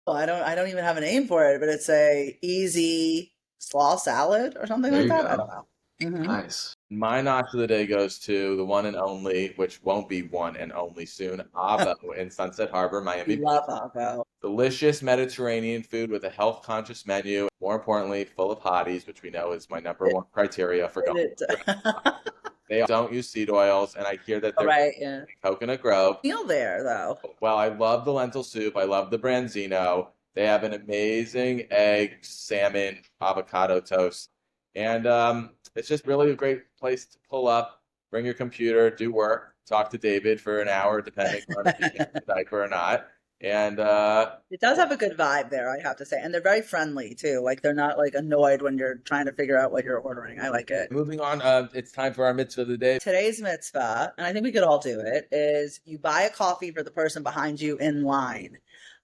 Well, I don't even have a name for it, but it's a easy slaw salad or something There like you that. I go. don't know. Hmm. Nice. my notch of the day goes to the one and only, which won't be one and only soon, Avo in Sunset Harbor, Miami. Love avocado. Delicious Mediterranean food with a health conscious menu. More importantly, full of hotties, which we know is my number It, one criteria for going. it, They don't use seed oils, and I hear that all they're right, yeah. Coconut Grove. Meal there though. Well, I love the lentil soup. I love the branzino. They have an amazing egg, salmon, avocado toast. And it's just really a great place to pull up, bring your computer, do work, talk to David for an hour, depending on if you get the diaper or not. And It does have a good vibe there, I have to say. And they're very friendly too. Like they're not like annoyed when you're trying to figure out what you're ordering. I like it. moving on, it's time for our mitzvah of the day. Today's mitzvah, and I think we could all do it, is you buy a coffee for the person behind you in line.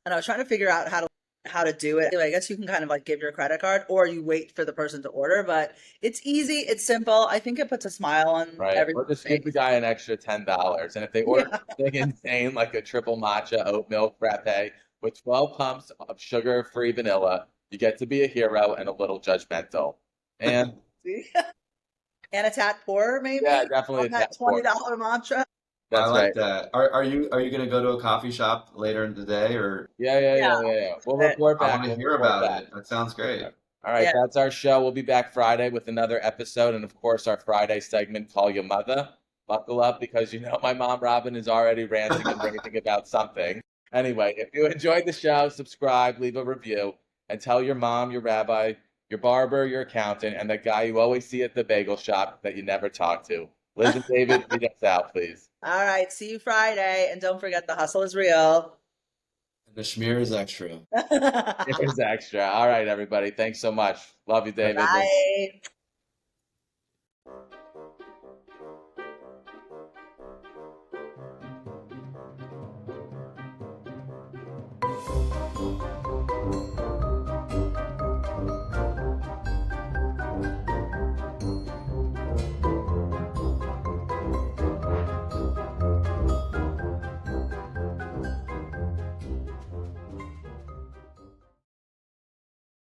And I was trying to figure out how to do it. I guess you can kind of like give your credit card or you wait for the person to order, but it's easy, it's simple. I think it puts a smile on Right. Or everyone's just give the face. guy an extra $10. And if they order Yeah. something insane like a triple matcha oat milk frappe with 12 pumps of sugar-free vanilla, you get to be a hero and a little judgmental. And See? And a tat pour yeah, maybe definitely on a that tap for. $20 mantra. I That's right. like that. Are you gonna go to a coffee shop later in the day, or Yeah, yeah, Yeah. yeah, yeah, yeah. We'll But report I back. want to We'll hear report about back. it. That sounds great. All right, yeah. that's our show. We'll be back Friday with another episode, and of course, our Friday segment, Call Your Mother. Buckle up because you know my mom, Robin, is already ranting and raving about something. Anyway, if you enjoyed the show, subscribe, leave a review, and tell your mom, your rabbi, your barber, your accountant, and that guy you always see at the bagel shop that you never talk to. Liz and David, read us out, please. All right. See you Friday. And don't forget the hustle is real. The schmear is extra. It was extra. All right, everybody. Thanks so much. Love you, David. Bye.